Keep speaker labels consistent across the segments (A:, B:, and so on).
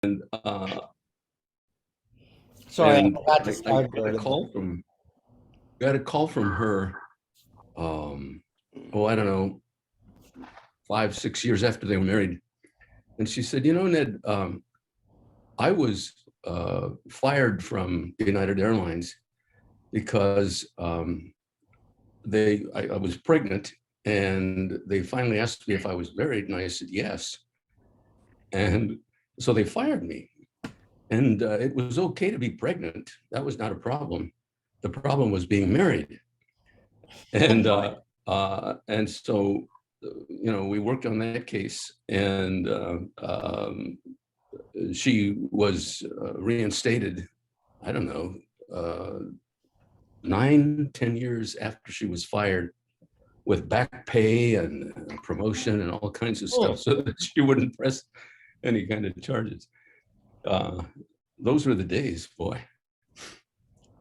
A: and uh,
B: Sorry, I
A: and
B: forgot to
A: I
B: start
A: got a
B: early.
A: call from her. Oh, I don't know, 5, 6 years after they were married, and she said, Ned, I was fired from United Airlines because I was pregnant, and they finally asked me if I was married, and I said yes, and so they fired me. And it was okay to be pregnant. That was not a problem. The problem was being married. And so, we worked on that case, and she was reinstated. I don't know, 9, 10 years after she was fired, with back pay and promotion and all kinds of stuff, so that she wouldn't press any kind of charges. Uh, those were the days, boy.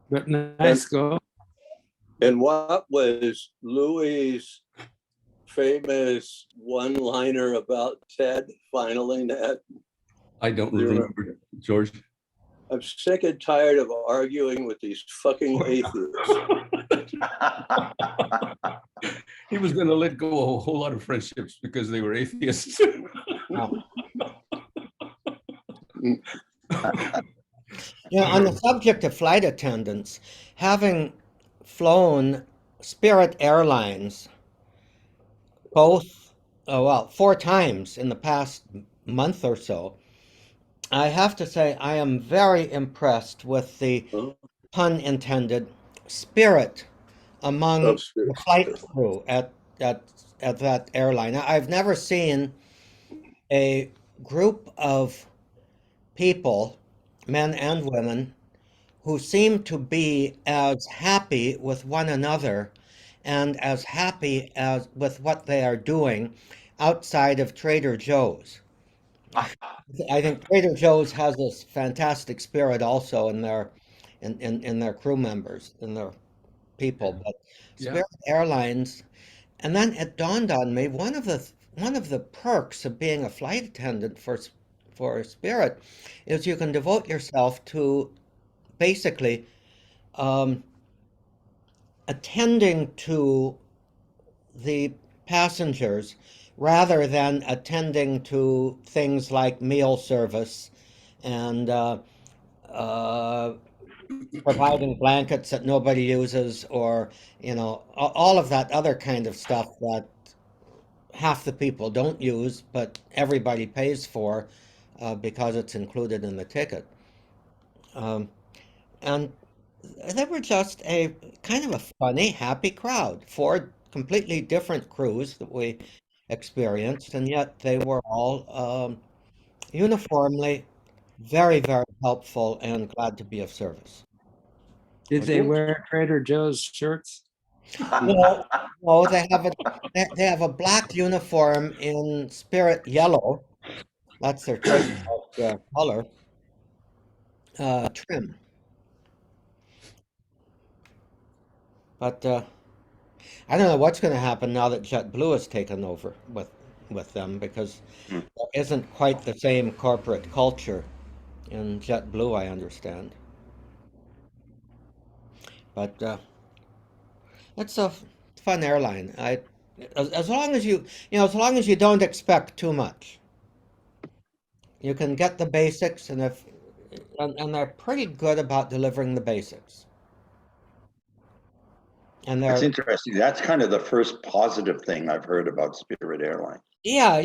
C: But nice go.
D: And what was Louis' famous one-liner about Ted finally, Ned?
A: I don't remember, George.
D: I'm sick and tired of arguing with these fucking atheists.
A: He was going to let go of a whole lot of friendships because they were atheists.
B: On the subject of flight attendants, having flown Spirit Airlines both, 4 times in the past month or so, I have to say I am very impressed with the, pun intended, spirit among the flight crew at that airline. I've never seen a group of people, men and women, who seem to be as happy with one another and as happy as with what they are doing outside of Trader Joe's. I think Trader Joe's has this fantastic spirit also in their crew members, in their people. But
A: Yeah.
B: Spirit Airlines, and then it dawned on me one of the perks of being a flight attendant for Spirit is you can devote yourself to basically attending to the passengers rather than attending to things like meal service and providing blankets that nobody uses, or all of that other kind of stuff that half the people don't use but everybody pays for because it's included in the ticket. And they were just a kind of a funny, happy crowd. Four completely different crews that we experienced, and yet they were all uniformly very, very helpful and glad to be of service.
C: Did they wear Trader Joe's shirts?
B: No, no, they have a black uniform in Spirit yellow. That's their trademark color. Trim. But I don't know what's going to happen now that JetBlue has taken over with them, because there isn't quite the same corporate culture in JetBlue, I understand. But it's a fun airline. As long as as long as you don't expect too much, you can get the basics, and they're pretty good about delivering the basics. And
E: That's
B: they're
E: interesting. That's kind of the first positive thing I've heard about Spirit Airlines.
B: yeah,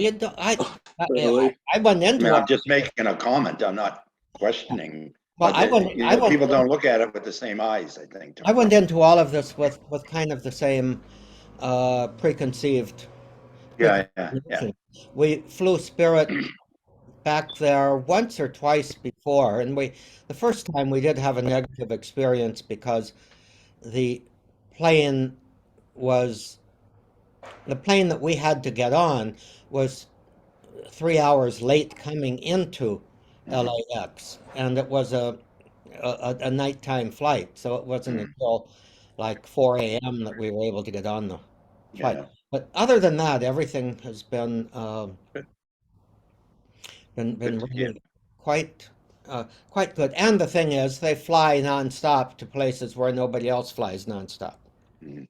D: Really?
B: I went
E: I
B: into
E: mean,
B: it.
E: I'm just making a comment. I'm not questioning.
B: Well,
E: But people don't look at it with the same eyes, I think.
B: I went into all of this with kind of the same preconceived
E: Yeah.
B: notion. We flew Spirit back there once or twice before, and the first time we did have a negative experience because the plane was the plane that we had to get on was 3 hours late coming into LAX, and it was a nighttime flight, so it wasn't until like 4 a.m. that we were able to get on the flight.
E: Yeah.
B: But other than that, everything has been
E: Good to hear.
B: really quite quite good. And the thing is, they fly nonstop to places where nobody else flies nonstop.
E: Mhm.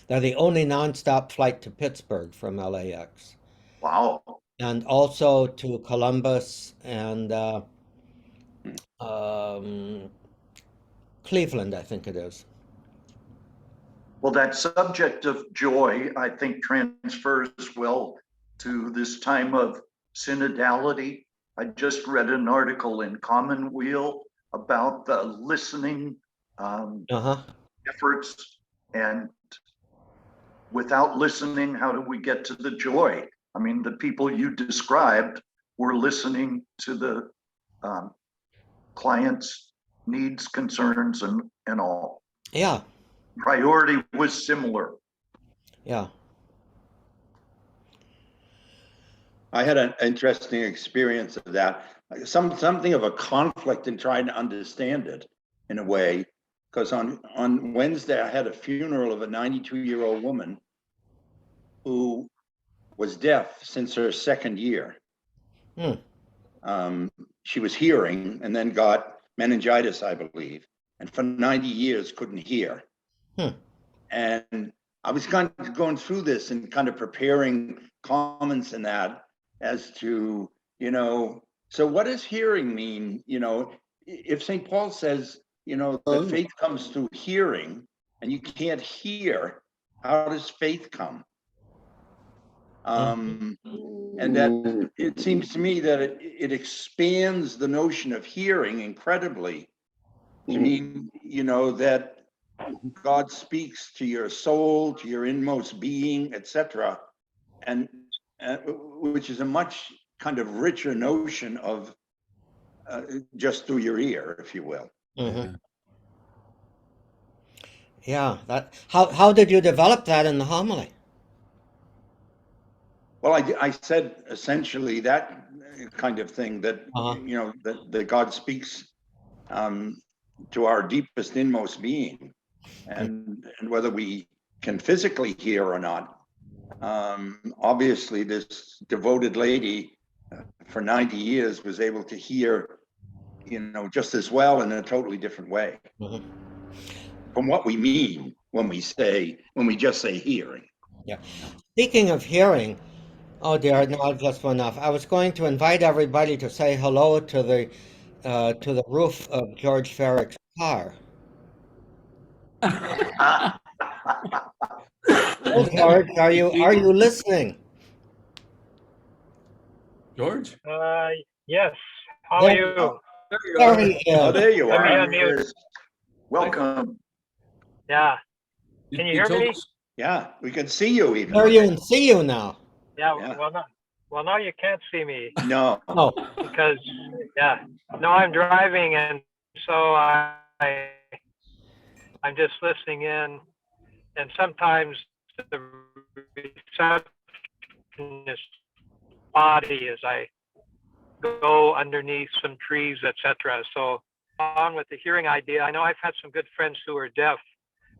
B: They're the only nonstop flight to Pittsburgh from LAX,
E: Wow.
B: and also to Columbus and
E: Mm.
B: Cleveland, I think it is.
F: Well, that subject of joy, I think, transfers well to this time of synodality. I just read an article in Commonweal about the listening
B: Uh-huh.
F: efforts, and without listening, how do we get to the joy? I mean, the people you described were listening to the clients' needs, concerns, and all.
B: Yeah,
F: Priority was similar.
B: yeah.
E: I had an interesting experience of that. Something of a conflict in trying to understand it in a way, because on Wednesday I had a funeral of a 92-year-old woman who was deaf since her second year. She was hearing and then got meningitis, I believe, and for 90 years couldn't hear. And I was kind of going through this and kind of preparing comments in that as to, so what does hearing mean? If St. Paul says, that faith comes through hearing and you can't hear, how does faith come? And that it seems to me that it expands the notion of hearing incredibly to mean, that God speaks to your soul, to your inmost being, etc., and which is a much kind of richer notion of just through your ear, if you will.
B: Yeah, that how did you develop that in the homily?
E: Well, I said essentially that kind of thing, that that God speaks to our deepest inmost being, and whether we can physically hear or not. Obviously, this devoted lady for 90 years was able to hear, just as well in a totally different way from what we mean when we just say hearing.
B: Yeah. Speaking of hearing, oh dear, no, I've just went off. I was going to invite everybody to say hello to the roof of George Ferrick's car. Oh, George, are you listening?
A: George?
G: Yes. How are you?
B: There he
E: Oh,
B: is.
E: there you
G: Let me
E: are.
G: unmute.
F: Welcome.
G: Yeah. Can you hear
A: told
G: me?
A: us-
E: Yeah, we can see you even.
B: Hear you and see you now.
G: Yeah.
E: Yeah.
G: Well, now you can't see me
E: No.
B: Oh,
G: because, no, I'm driving, and so I'm just listening in, and sometimes the reception is spotty as I go underneath some trees, etc. So on with the hearing idea. I know I've had some good friends who are deaf,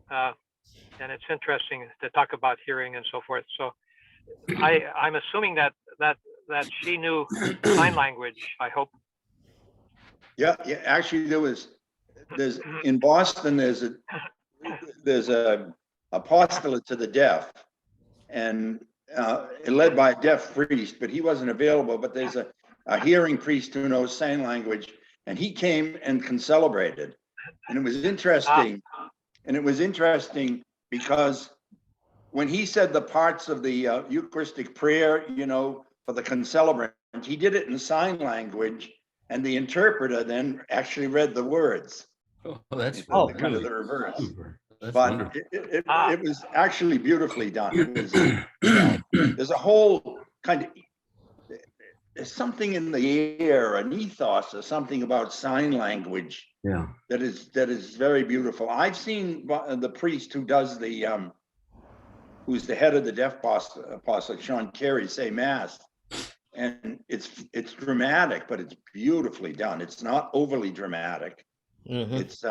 G: and it's interesting to talk about hearing and so forth. So I'm assuming that she knew sign language, I hope.
E: Yeah. Actually, there's in Boston, there's a apostolate to the deaf, and led by a deaf priest, but he wasn't available. But there's a hearing priest who knows sign language, and he came and concelebrated, and it was interesting. And it was interesting because when he said the parts of the Eucharistic prayer, for the concelebrant, he did it in sign language, and the interpreter then actually read the words.
A: Oh, that's
B: Oh,
E: kind of the reverse.
A: super. That's
E: But
A: wonderful.
E: it was actually beautifully done. It was, there's a whole kind of, there's something in the air, an ethos or something about sign language
A: Yeah.
E: that is very beautiful. I've seen the priest who does who's the head of the deaf apostle, Sean Carey, say mass, and it's dramatic, but it's beautifully done. It's not overly dramatic. It's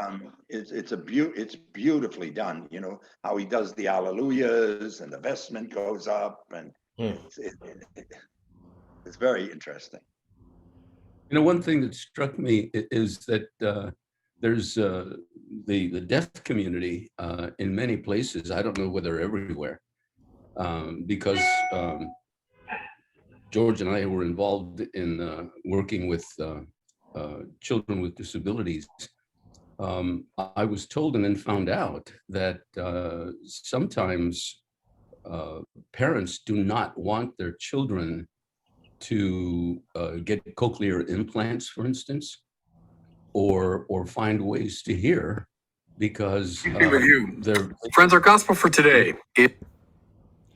E: beautifully done. How he does the alleluias and the vestment goes up, and it's very interesting.
A: One thing that struck me is that there's the deaf community in many places. I don't know whether everywhere, because George and I were involved in working with children with disabilities. I was told and then found out that sometimes parents do not want their children to get cochlear implants, for instance, or find ways to hear because
H: Be with you.
A: they're
H: Friends, our gospel for today.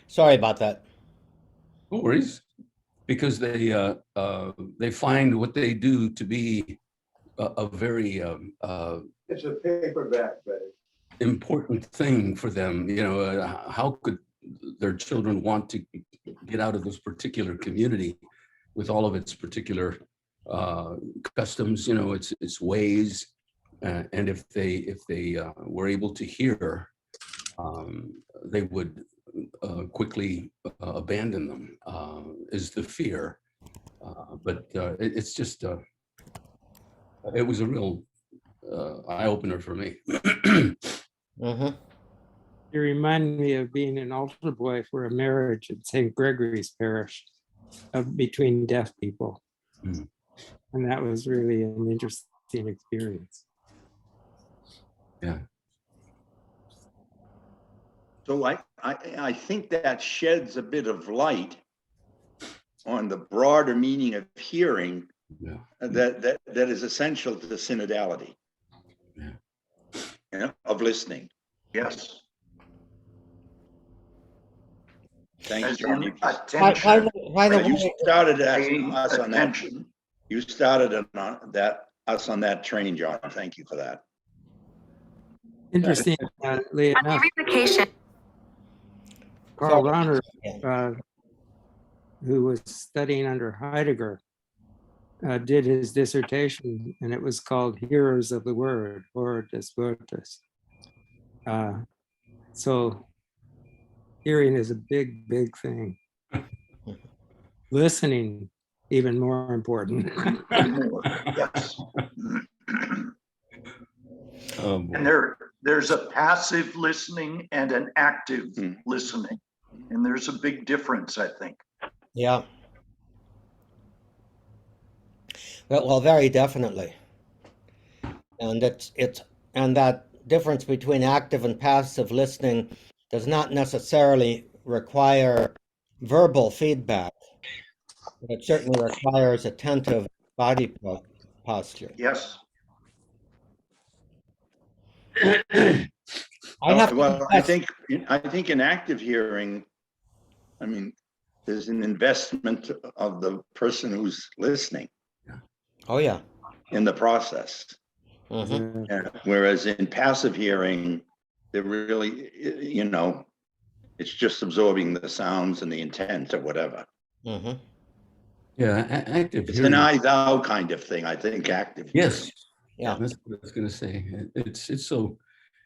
B: Sorry about that.
A: no worries, because they find what they do to be a very
D: It's a paperback, but
A: important thing for them. How could their children want to get out of this particular community with all of its particular customs, its ways, and if they were able to hear, they would quickly abandon them. Is the fear, but it's just it was a real eye opener for me.
B: Mm-hmm.
C: You remind me of being an altar boy for a marriage at St. Gregory's Parish between deaf people.
A: Mm.
C: And that was really an interesting experience.
A: Yeah.
E: So I think that sheds a bit of light on the broader meaning of hearing
A: Yeah.
E: that is essential to the synodality.
A: Yeah.
E: Of listening.
F: Yes.
E: Thanks,
F: As
E: John.
F: in
B: By
F: attention,
B: the
E: You
B: way,
E: started
F: paying
E: us on that.
F: attention.
E: You started us on that training, John. Thank you for that.
C: Interestingly enough, Karl Rahner, who was studying under Heidegger, did his dissertation, and it was called Hearers of the Word, or des Wortes. So hearing is a big, big thing. Listening, even more important.
F: Yes.
A: Oh, boy.
F: And there's a passive listening and an active listening. And there's a big difference, I think.
B: yeah. Well, very definitely. And and that difference between active and passive listening does not necessarily require verbal feedback. But it certainly requires attentive body posture.
F: Yes.
B: I have to
E: Well, I
B: confess,
E: think in active hearing, I mean, there's an investment of the person who's listening
B: oh yeah.
E: in the process.
B: Mhm.
E: Whereas in passive hearing, they're really, it's just absorbing the sounds and the intent or whatever.
B: Mhm.
A: Yeah, active
E: It's an
A: hearing.
E: I thou kind of thing, I think, active.
A: Yes.
B: Yeah.
A: That's what I was going to say. It's so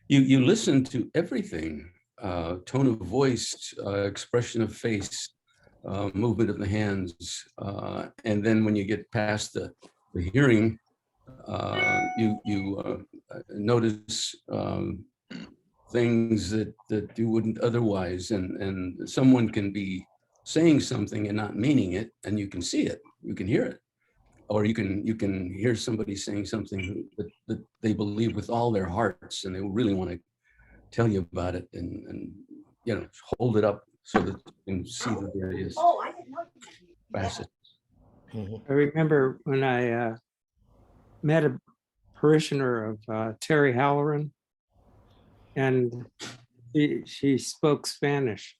A: you listen to everything, tone of voice, expression of face, movement of the hands, and then when you get past the hearing, you notice things that you wouldn't otherwise, and someone can be saying something and not meaning it, and you can see it, you can hear it. Or you can hear somebody saying something that they believe with all their hearts, and they really want to tell you about it, and hold it up so that you can see the various facets.
B: Mhm.
C: I remember when I met a parishioner of Terry Halloran, and she spoke Spanish.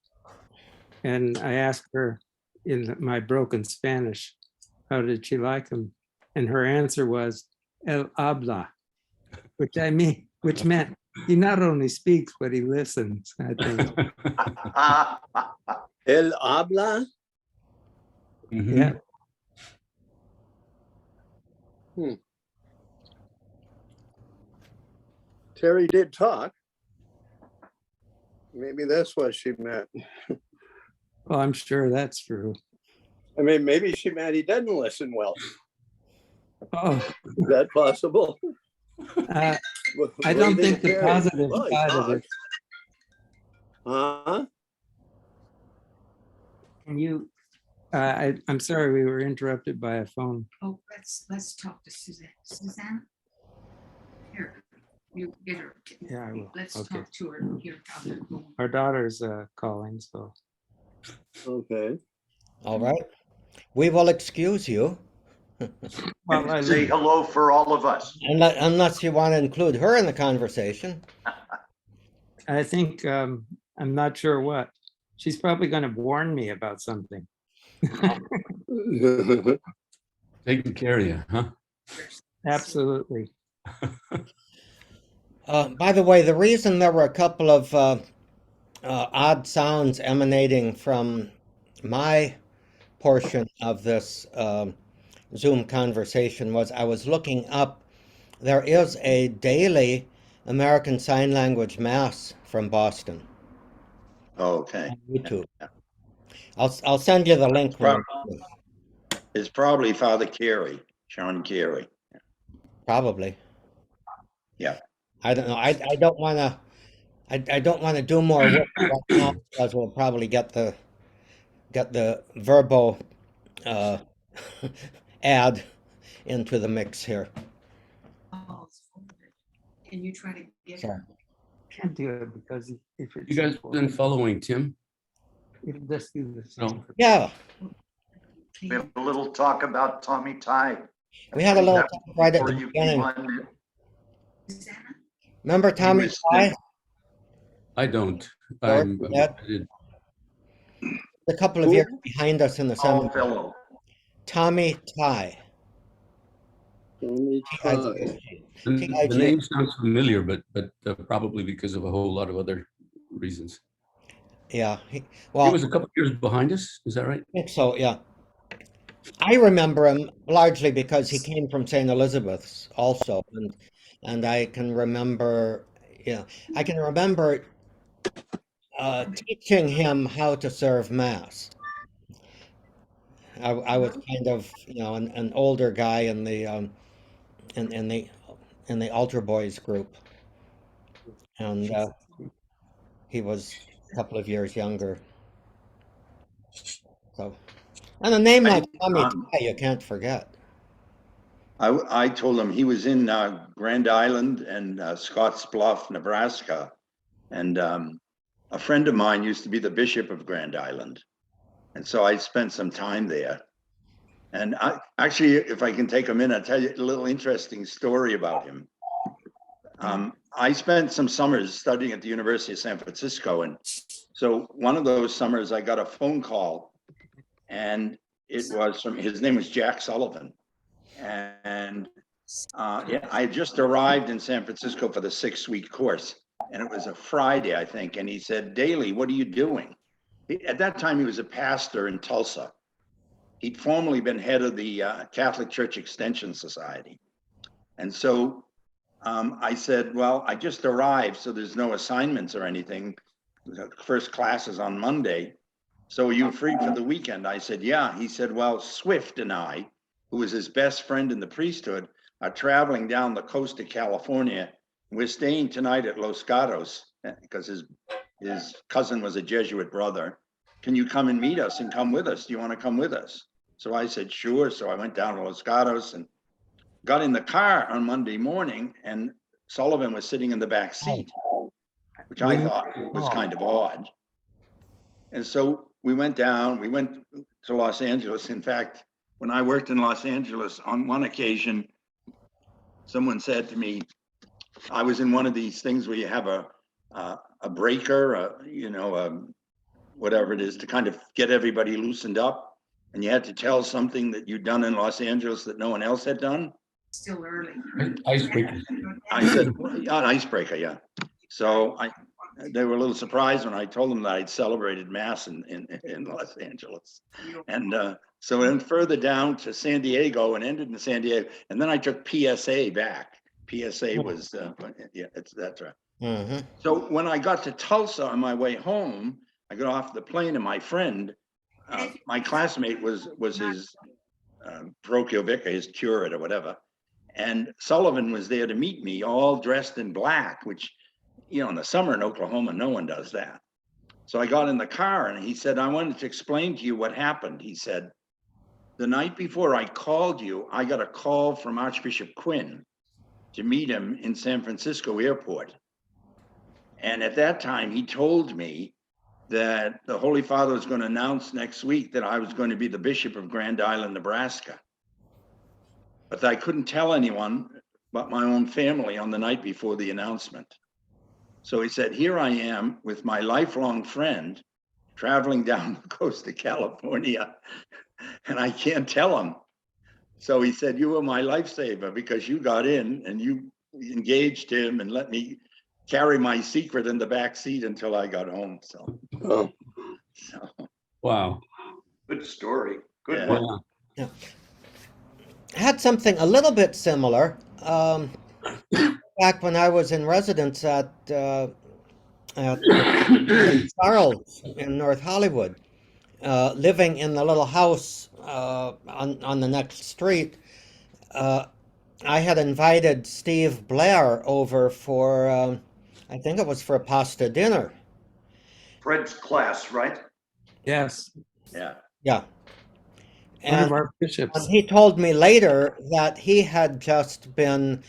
C: And I asked her in my broken Spanish, how did she like him? And her answer was, "El habla," which meant he not only speaks, but he listens, I think.
D: El habla.
A: Mhm.
C: Yeah.
D: Terry did talk. Maybe that's what she meant.
C: Well, I'm sure that's true.
D: I mean, maybe she meant he doesn't listen well.
C: Oh,
D: Is that possible?
C: I
D: What
C: don't
D: do you
C: think the
D: Terry?
C: positive
D: Well, he's
C: side of
D: not.
C: it.
D: Huh?
C: Can you, I'm sorry, we were interrupted by a phone.
H: Oh, let's talk to Suzanne. Suzanne? Here, you get her.
C: Yeah, I will.
H: Let's
C: Okay.
H: talk to her and hear how they're going.
C: Our daughter's calling, so.
D: Okay.
B: All right. We will excuse you
C: Well, I
F: Say hello for all of us.
B: unless you want to include her in the conversation.
C: think, I'm not sure what. She's probably going to warn me about something.
A: Taking care of you, huh?
C: Absolutely.
B: By the way, the reason there were a couple of odd sounds emanating from my portion of this Zoom conversation was I was looking up. There is a daily American Sign Language Mass from Boston
E: Okay.
B: on YouTube. I'll send you the link. when
E: It's probably Father Carey, Sean Carey.
B: Probably.
E: Yeah.
B: I don't know. I don't want to. I don't want to do more work right now because we'll probably get the verbal add into the mix here.
H: Oh, it's forwarded. Can you try to get
B: Sure.
H: her?
C: Can't do it because if it's.
A: You guys been following Tim?
C: If just do this.
A: No.
B: Yeah,
F: We have a little talk about Tommy Ty.
B: we had a little talk right at
F: Before
B: the
F: you came
B: beginning.
F: on.
H: Susanna?
B: Remember Tommy
E: was
B: Ty?
A: I don't.
B: George,
A: I'm
B: Dad? A couple of
D: Who?
B: years behind us in the
F: Tall
B: seminary.
F: fellow.
B: Tommy Ty.
D: Tommy Ty.
A: the name sounds familiar, but probably because of a whole lot of other reasons.
B: Yeah.
A: He
B: Well,
A: was a couple years behind us. Is that right?
B: I think so. Yeah. I remember him largely because he came from St. Elizabeth's also, and I can remember, I can remember teaching him how to serve mass. I was kind of, an older guy in the in the altar boys group, and he was a couple of years younger. So, and a name like Tommy Ty, you can't forget.
E: I told him he was in Grand Island and Scotts Bluff, Nebraska. And a friend of mine used to be the Bishop of Grand Island. And so I spent some time there. And actually, if I can take a minute, I'll tell you a little interesting story about him. I spent some summers studying at the University of San Francisco. And so one of those summers, I got a phone call, and it was from, his name was Jack Sullivan. And yeah, I had just arrived in San Francisco for the 6-week course. And it was a Friday, I think. And he said, "Daly, what are you doing?" At that time, he was a pastor in Tulsa. He'd formerly been head of the Catholic Church Extension Society. And so I said, "Well, I just arrived, so there's no assignments or anything. The first class is on Monday. So are you free for the weekend?" I said, "Yeah." He said, "Well, Swift and I, who was his best friend in the priesthood, are traveling down the coast of California. We're staying tonight at Los Gatos because his cousin was a Jesuit brother. Can you come and meet us and come with us? Do you want to come with us?" So I said, "Sure." So I went down to Los Gatos and got in the car on Monday morning, and Sullivan was sitting in the back seat, which I thought was kind of odd. And so we went down, we went to Los Angeles. In fact, when I worked in Los Angeles, on one occasion, someone said to me, I was in one of these things where you have a breaker, whatever it is, to kind of get everybody loosened up. And you had to tell something that you'd done in Los Angeles that no one else had done.
H: Still early.
A: Icebreaker.
E: I said, "Yeah, an icebreaker, yeah." So they were a little surprised when I told them that I'd celebrated Mass in Los Angeles. And so I went further down to San Diego and ended in San Diego. And then I took PSA back. PSA was, yeah, that's right.
B: Mm-hmm.
E: So when I got to Tulsa on my way home, I got off the plane, and my friend, my classmate was his parochial vicar, his curate or whatever. And Sullivan was there to meet me, all dressed in black, which, in the summer in Oklahoma, no one does that. So I got in the car and he said, I wanted to explain to you what happened. He said, the night before I called you, I got a call from Archbishop Quinn to meet him in San Francisco airport. And at that time, he told me that the Holy Father was going to announce next week that I was going to be the Bishop of Grand Island, Nebraska. But I couldn't tell anyone but my own family on the night before the announcement. So he said, here I am with my lifelong friend traveling down the coast of California, and I can't tell him. So he said, you were my lifesaver because you got in and you engaged him and let me carry my secret in the back seat until I got home. So,
D: Oh,
A: Wow.
F: Good story. Good
E: Yeah.
F: one.
B: Yeah. Had something a little bit similar. Back when I was in residence at Charles in North Hollywood, living in the little house on the next street, I had invited Steve Blair over for, I think it was for a pasta dinner.
F: Fred's class, right?
C: Yes,
E: yeah.
B: Yeah.
C: one of
B: And
C: our bishops.
B: he told me later that he had just been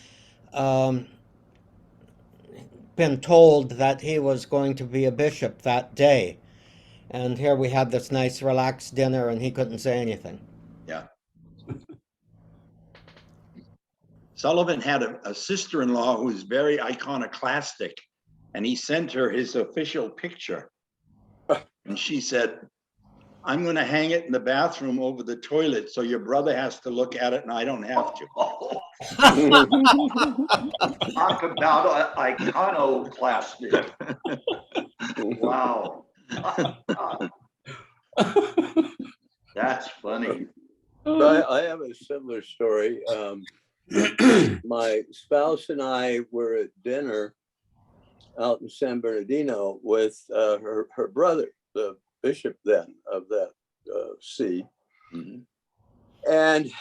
B: told that he was going to be a bishop that day. And here we had this nice relaxed dinner and he couldn't say anything.
E: Yeah. Sullivan had a sister-in-law who was very iconoclastic, and he sent her his official picture. And she said, I'm going to hang it in the bathroom over the toilet so your brother has to look at it and I don't have to.
F: Talk about iconoclastic. Wow. That's funny.
D: I have a similar story. My spouse and I were at dinner out in San Bernardino with her brother, the bishop then of that see.
E: Mhm.
D: And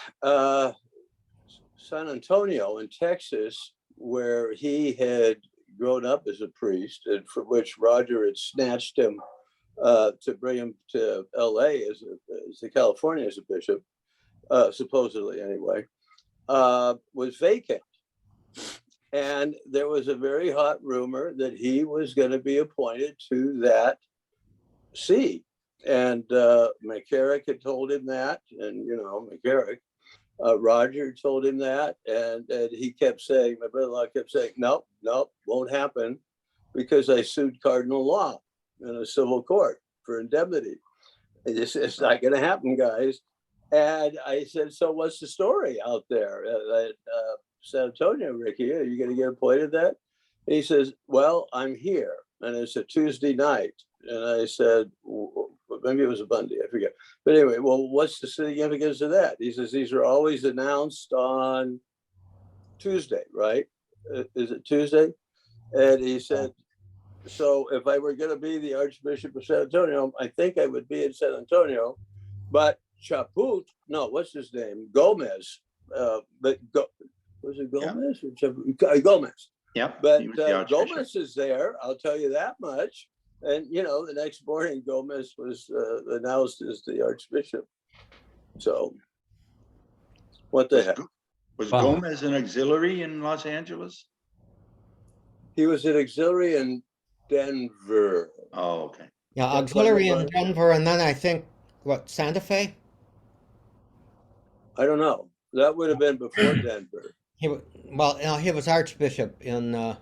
D: San Antonio in Texas, where he had grown up as a priest, and for which Roger had snatched him to bring him to LA to California as a bishop, supposedly anyway, was vacant. And there was a very hot rumor that he was going to be appointed to that see. And McCarrick had told him that, and McCarrick, Roger told him that, and he kept saying, my brother-in-law kept saying, nope, won't happen, because I sued Cardinal Law in a civil court for indemnity. It's not going to happen, guys. And I said, so what's the story out there at San Antonio, Ricky? Are you going to get appointed that? And he says, well, I'm here, and it's a Tuesday night. And I said, maybe it was a Monday, I forget. But anyway, well, what's the significance of that? He says, these are always announced on Tuesday, right? Is it Tuesday? And he said, so if I were going to be the Archbishop of San Antonio, I think I would be in San Antonio. But Chaput, no, what's his name? Gomez. Was it Gomez or Chaput? Gomez.
E: Yep.
D: But
E: he was the Archbishop.
D: Gomez is there, I'll tell you that much. And, the next morning, Gomez was announced as the Archbishop. So, what the heck?
E: Was
A: Wow.
E: Gomez an auxiliary in Los Angeles?
D: He was an auxiliary in Denver.
E: Oh, okay.
B: Yeah,
D: Yeah,
B: auxiliary in
D: Cleveland.
B: Denver, and then I think, Santa Fe?
D: I don't know. That would have been before Denver.
B: He was Archbishop in,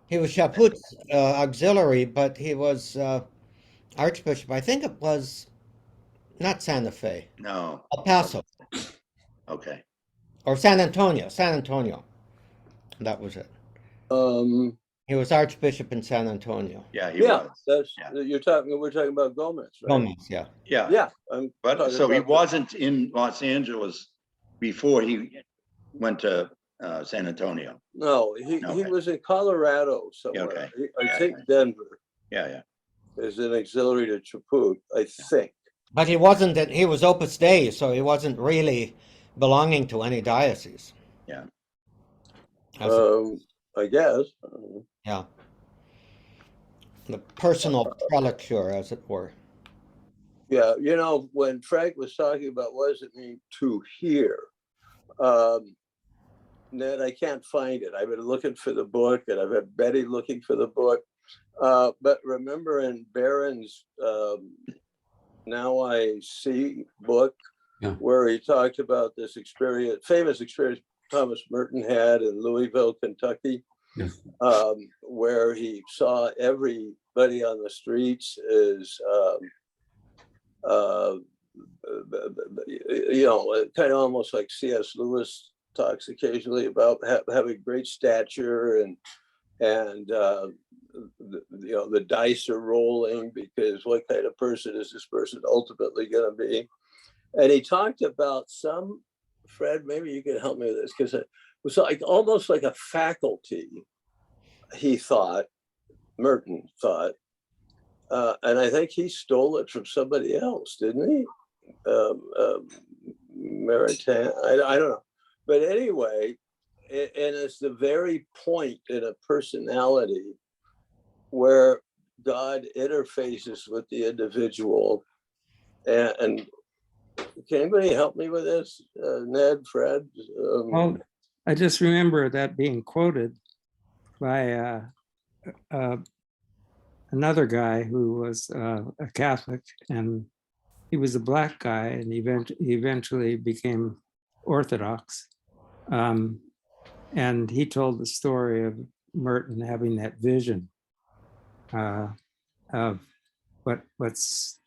B: he was Chaput's auxiliary, but he was Archbishop. I think it was not Santa Fe,
E: No.
B: El Paso,
E: Okay.
B: or San Antonio. San Antonio. That was it. He was Archbishop in San Antonio.
E: Yeah, he
D: Yeah,
E: was.
D: that's
E: Yeah.
D: we're talking about Gomez, right?
B: Gomez, yeah.
E: Yeah.
D: Yeah,
E: But so he wasn't in Los Angeles before he went to San Antonio.
D: No, he
E: Okay.
D: was in Colorado somewhere.
E: Okay.
D: I
E: Yeah,
D: think Denver
E: Yeah.
D: is an auxiliary to Chaput, I think.
B: But he wasn't, he was Opus Dei, so he wasn't really belonging to any diocese.
D: I guess.
B: Yeah. The personal prelature, as it were.
D: Yeah, when Frank was talking about what does it mean to hear, Ned, I can't find it. I've been looking for the book, and I've had Betty looking for the book. But remember in Barron's Now I See book,
A: Yeah.
D: where he talked about this famous experience Thomas Merton had in Louisville, Kentucky,
A: Yes.
D: where he saw everybody on the streets as kind of almost like C.S. Lewis talks occasionally about having great stature, and the dice are rolling because what kind of person is this person ultimately going to be? And he talked about Fred, maybe you can help me with this, because it was like almost like a faculty, Merton thought, and I think he stole it from somebody else, didn't he? Maritain, I don't know. But anyway, and it's the very point in a personality where God interfaces with the individual. And can anybody help me with this? Ned, Fred?
C: Well, I just remember that being quoted by another guy who was a Catholic, and he was a black guy, and he eventually became Orthodox. And he told the story of Merton having that vision of what's,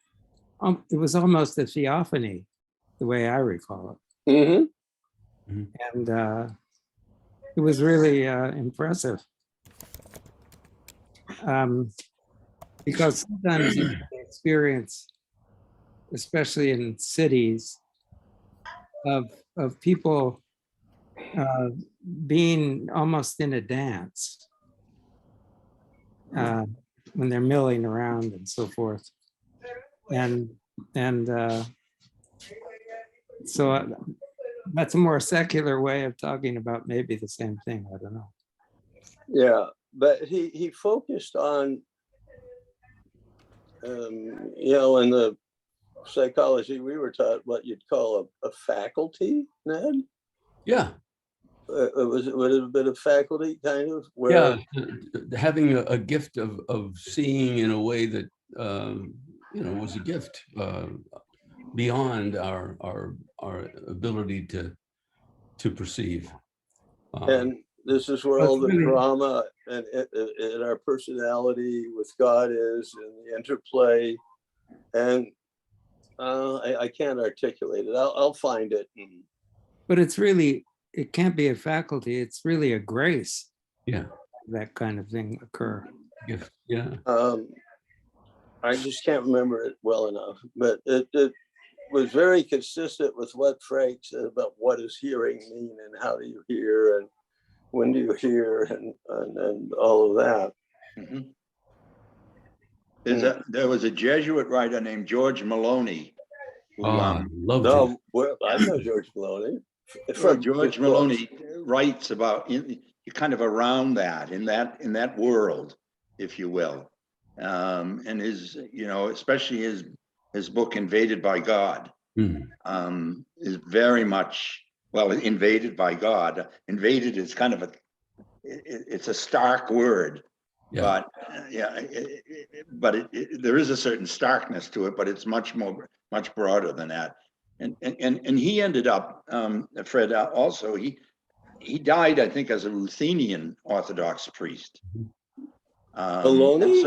C: it was almost a theophany, the way I recall it.
D: Mm-hmm.
C: And it was really impressive. Because sometimes you experience, especially in cities, of people being almost in a dance when they're milling around and so forth. And so that's a more secular way of talking about maybe the same thing. I don't know.
D: Yeah, but he focused on, in the psychology we were taught what you'd call a faculty, Ned?
A: Yeah.
D: Would it have been a faculty kind of?
A: Yeah, having a gift of seeing in a way that was a gift beyond our ability to perceive.
D: And this is where all the drama and our personality with God is, and the interplay. And I can't articulate it. I'll find it.
C: But it can't be a faculty. It's really a grace.
A: Yeah.
C: That kind of thing occur.
A: Gift. Yeah.
D: I just can't remember it well enough, but it was very consistent with what Frank said about what does hearing mean, and how do you hear, and when do you hear, and all of that.
E: Mm-hmm. There was a Jesuit writer named George Maloney. Who,
A: loved him.
D: I know George Maloney.
E: George Maloney writes about kind of around that, in that world, if you will, and especially his book Invaded by God is very much, invaded by God. Invaded is kind of it's a stark word. Yeah. But there is a certain starkness to it, but it's much broader than that. And he ended up, Fred, also, he died, I think, as a Ruthenian Orthodox priest.
D: Maloney?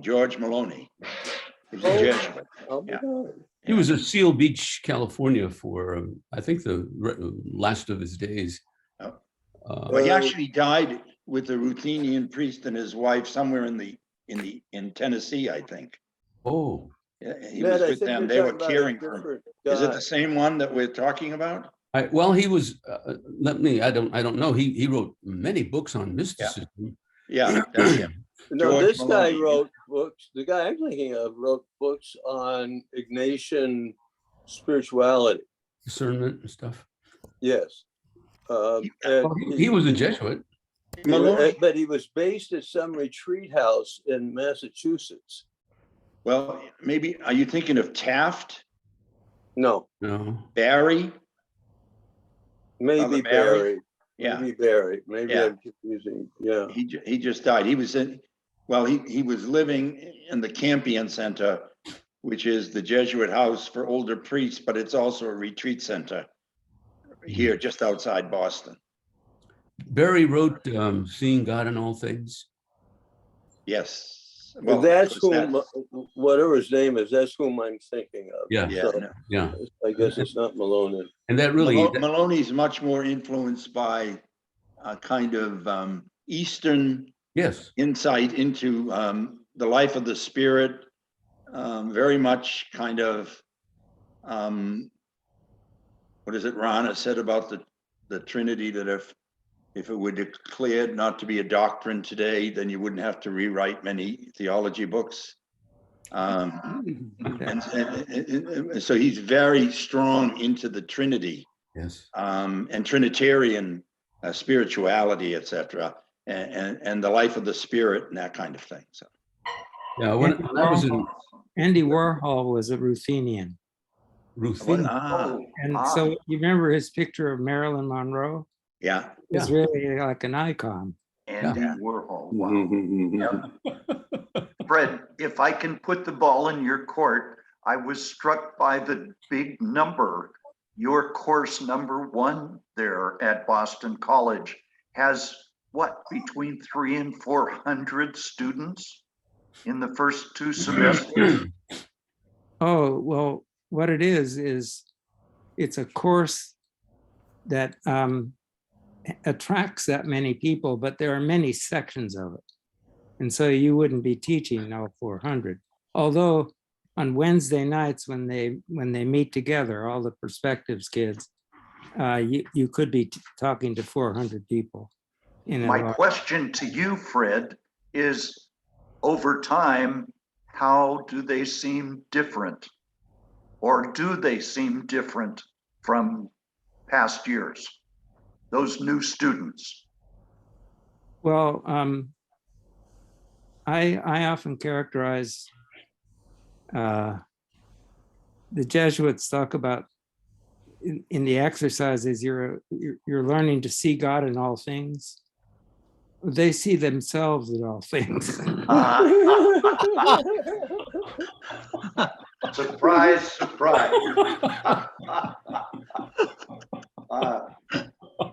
E: George Maloney. He was a Jesuit.
D: Yeah.
A: He was at Seal Beach, California for, I think, the last of his days.
E: Well, he actually died with a Ruthenian priest and his wife somewhere in Tennessee, I think.
A: Oh.
E: He was with them. They were caring for him. Is it the same one that we're talking about?
A: He was. I don't know. He wrote many books on mysticism.
E: Yeah, that's him.
D: No, this guy wrote books. The guy I'm thinking of wrote books on Ignatian spirituality,
A: discernment and stuff.
D: Yes. And
A: He was a Jesuit.
E: Maloney,
D: but he was based at some retreat house in Massachusetts.
E: well, maybe, are you thinking of Taft,
D: No,
A: No.
E: Barry?
D: maybe
E: Father Barry?
D: Barry.
E: Yeah.
D: Maybe Barry. Maybe
E: Yeah.
D: I'm confusing. Yeah.
E: He just died. He was in, well, he was living in the Campion Center, which is the Jesuit house for older priests, but it's also a retreat center here just outside Boston.
A: Barry wrote Seeing God in All Things.
E: Yes.
D: Well, that's
E: of course,
D: whom, whatever his name is, that's whom I'm thinking of.
A: Yeah.
E: Yeah,
D: So
E: no.
A: Yeah.
D: I guess it's not Maloney.
A: And that really,
E: Maloney's much more influenced by a kind of Eastern
A: yes.
E: insight into the life of the spirit, very much kind of, what is it Rana said about the Trinity, that if it were declared not to be a doctrine today, then you wouldn't have to rewrite many theology books. And so he's very strong into the Trinity,
A: Yes.
E: and Trinitarian spirituality, etc., and the life of the spirit and that kind of thing. So
A: Yeah. When I was in
C: Andy Warhol was a Ruthenian.
A: Ruthenian.
C: And so you remember his picture of Marilyn Monroe?
E: yeah.
C: It's really like an icon.
F: Andy
E: Yeah.
F: Warhol. Wow. Fred, if I can put the ball in your court, I was struck by the big number. Your course number 1 there at Boston College has what, between 300 and 400 students in the first 2 semesters?
C: Oh, well, what it is it's a course that attracts that many people, but there are many sections of it. And so you wouldn't be teaching all 400. Although on Wednesday nights when they meet together, all the Perspectives kids, you could be talking to 400 people.
F: My question to you, Fred, is over time, how do they seem different? Or do they seem different from past years? Those new students.
C: Well, I often characterize the Jesuits talk about in the exercises you're learning to see God in all things. They see themselves in all things.
F: Surprise, surprise.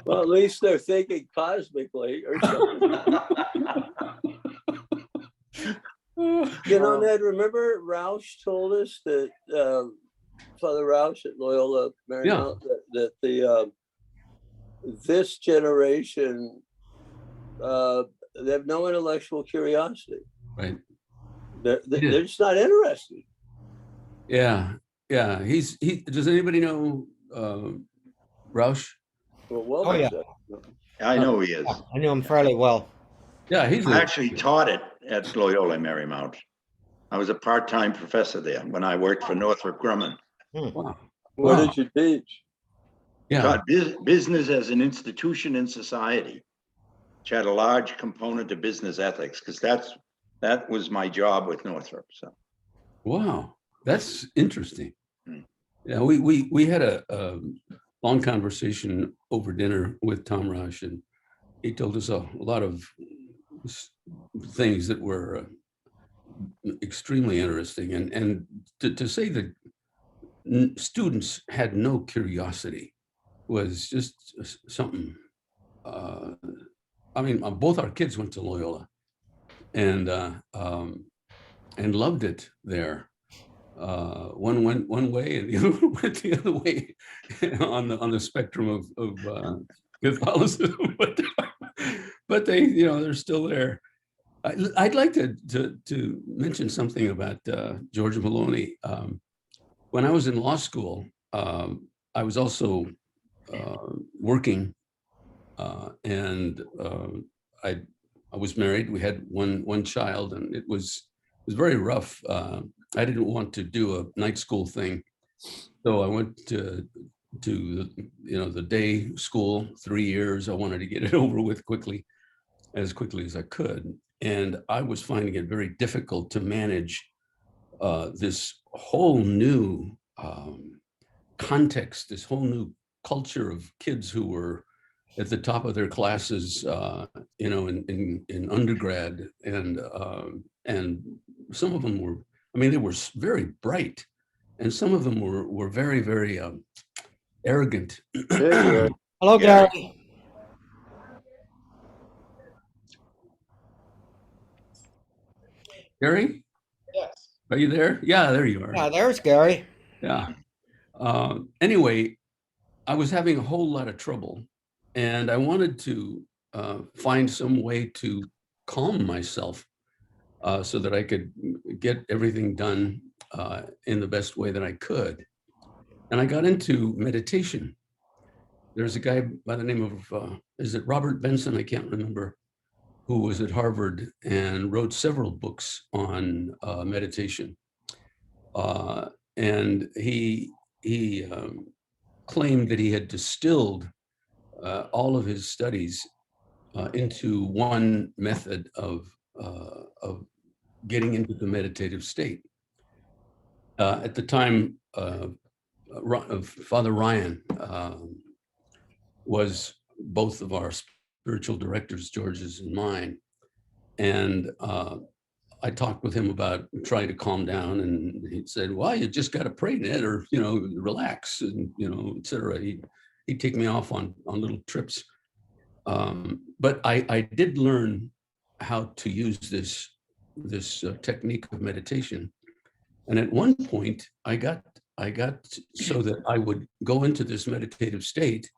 D: Well, at least they're thinking cosmically or something. You know, Ned, remember Roush told us that Father Roush at Loyola Marymount, that the this generation they have no intellectual curiosity.
A: Right.
D: They're just not interested.
A: Yeah. Yeah. Does anybody know Roush?
D: Well,
B: Oh, yeah.
E: I know he is.
B: I knew him fairly well.
A: Yeah, he's
E: I actually taught it at Loyola Marymount. I was a part-time professor there when I worked for Northrop Grumman.
A: wow.
D: What
A: Wow.
D: did you teach?
A: Yeah.
E: Taught business as an institution in society, which had a large component of business ethics, because that was my job with Northrop. So
A: Wow. That's interesting.
E: Hmm.
A: Yeah, we had a long conversation over dinner with Tom Roush, and he told us a lot of things that were extremely interesting. And to say that students had no curiosity was just something. I mean, both our kids went to Loyola, and loved it there. One went one way, and the other went the other way on the spectrum of Catholicism. But they, they're still there. I'd like to mention something about George Maloney. When I was in law school, I was also working, and I was married. We had one child, and it was very rough. I didn't want to do a night school thing, so I went to to the day school, 3 years. I wanted to get it over with quickly as I could. And I was finding it very difficult to manage this whole new context, this whole new culture of kids who were at the top of their classes, in undergrad, and some of them were, they were very bright, and some of them were very, very arrogant.
B: Hello,
E: Gary.
B: Gary.
A: Gary,
E: Yes.
A: are you there? Yeah, there you are.
B: Yeah, there's Gary.
A: Yeah. Anyway, I was having a whole lot of trouble, and I wanted to find some way to calm myself so that I could get everything done in the best way that I could. And I got into meditation. There's a guy by the name of, is it Robert Benson? I can't remember, who was at Harvard and wrote several books on meditation. And he claimed that he had distilled all of his studies into one method of getting into the meditative state. At the time, Father Ryan was both of our spiritual directors, George's and mine. And I talked with him about trying to calm down, and he said, well, you just got to pray, Ned, or, relax, and, et cetera. He'd take me off on little trips. But I did learn how to use this technique of meditation. And at one point I got so that I would go into this meditative state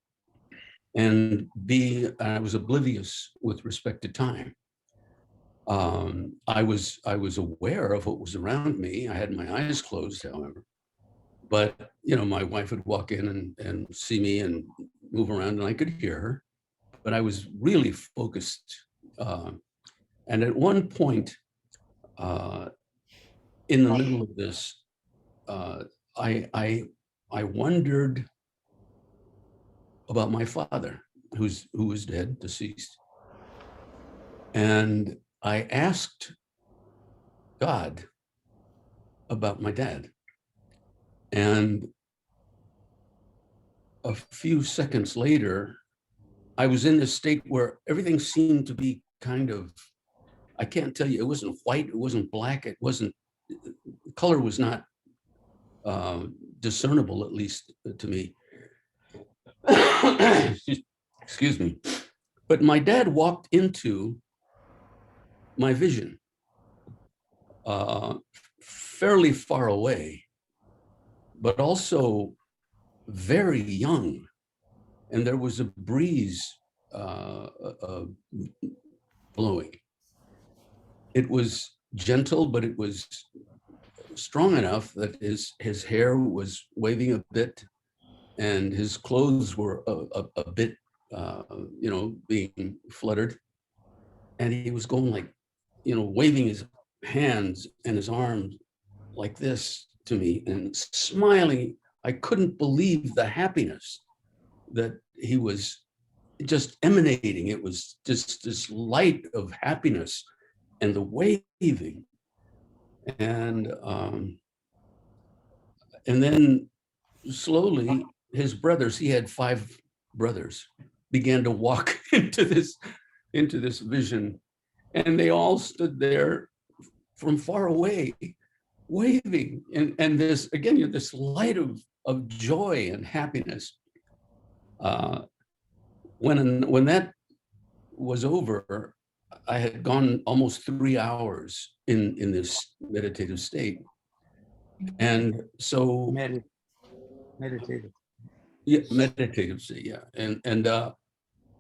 A: and I was oblivious with respect to time. I was aware of what was around me. I had my eyes closed, however, but my wife would walk in and see me and move around, and I could hear her, but I was really focused. And at one point in the middle of this, I wondered about my father, who was dead, deceased. And I asked God about my dad. And a few seconds later, I was in this state where everything seemed to be kind of, I can't tell you, it wasn't white, it wasn't black, color was not discernible, at least to me. Excuse me. But my dad walked into my vision fairly far away, but also very young. And there was a breeze blowing. It was gentle, but it was strong enough that his hair was waving a bit, and his clothes were a bit, being fluttered. And he was going like, waving his hands and his arms like this to me and smiling. I couldn't believe the happiness that he was just emanating. It was just this light of happiness and the waving. And then slowly his brothers, he had 5 brothers, began to walk into this vision, and they all stood there from far away waving, and this, again, this light of joy and happiness. When that was over, I had gone almost 3 hours in this meditative state. And so
C: Meditative.
A: yeah, meditative state, yeah. And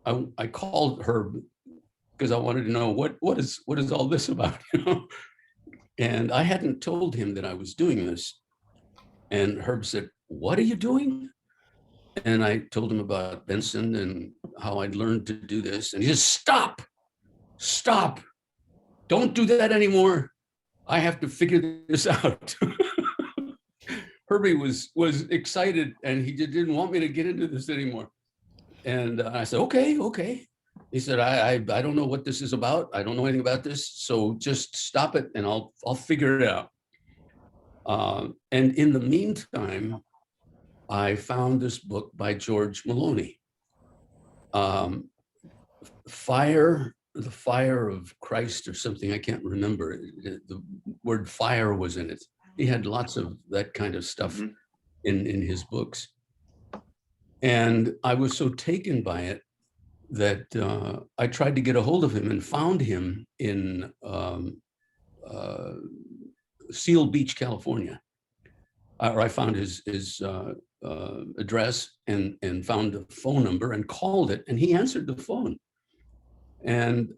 A: I called Herb because I wanted to know what is all this about, And I hadn't told him that I was doing this. And Herb said, "What are you doing?" And I told him about Benson and how I'd learned to do this. And he said, Stop. Don't do that anymore. I have to figure this out. Herbie was excited, and he didn't want me to get into this anymore. And I said, okay, okay. He said, I don't know what this is about. I don't know anything about this. So just stop it and I'll figure it out. And in the meantime, I found this book by George Maloney. The Fire of Christ or something, I can't remember. The word fire was in it. He had lots of that kind of stuff in his books. And I was so taken by it that I tried to get a hold of him and found him in Seal Beach, California. Or I found his address and found a phone number and called it, and he answered the phone. And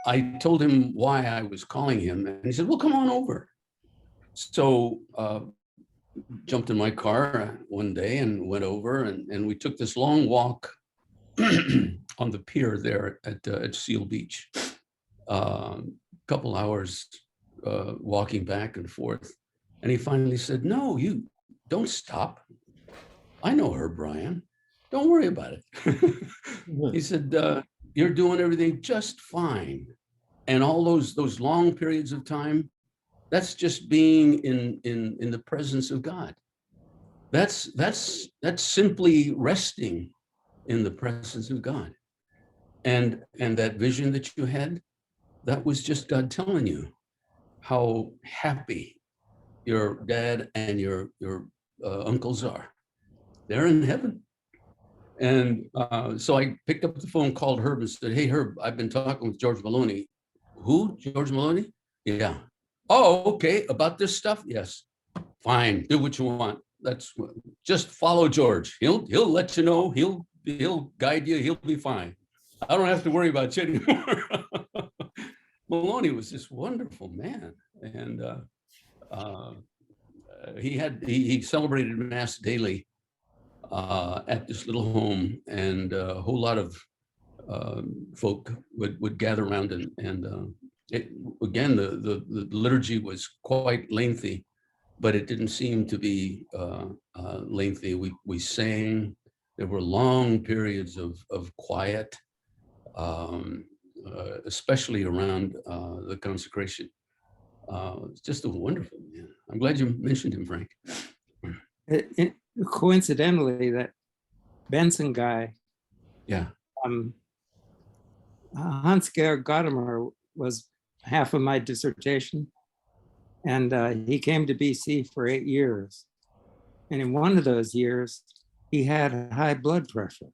A: I told him why I was calling him, and he said, well, come on over. So jumped in my car one day and went over, and we took this long walk on the pier there at Seal Beach. Couple hours walking back and forth. And he finally said, no, you don't stop. I know her, Brian. Don't worry about it. He said, you're doing everything just fine. And all those long periods of time, that's just being in the presence of God. That's simply resting in the presence of God. And that vision that you had, that was just God telling you how happy your dad and your uncles are. They're in heaven. And so I picked up the phone, called Herb and said, hey, Herb, I've been talking with George Maloney. Who? George Maloney? Yeah. Oh, okay. About this stuff? Yes. Fine. Do what you want. Just follow George. He'll let you know. He'll guide you. He'll be fine. I don't have to worry about you anymore. Maloney was this wonderful man. And he celebrated Mass daily at this little home, and a whole lot of folk would gather around, and again, the liturgy was quite lengthy, but it didn't seem to be lengthy. We sang. There were long periods of quiet, especially around the consecration. It's just a wonderful man. I'm glad you mentioned him, Frank.
C: Coincidentally, that Benson guy,
A: Yeah.
C: Hans-Georg Gadamer was half of my dissertation, and he came to BC for 8 years. And in one of those years, he had high blood pressure.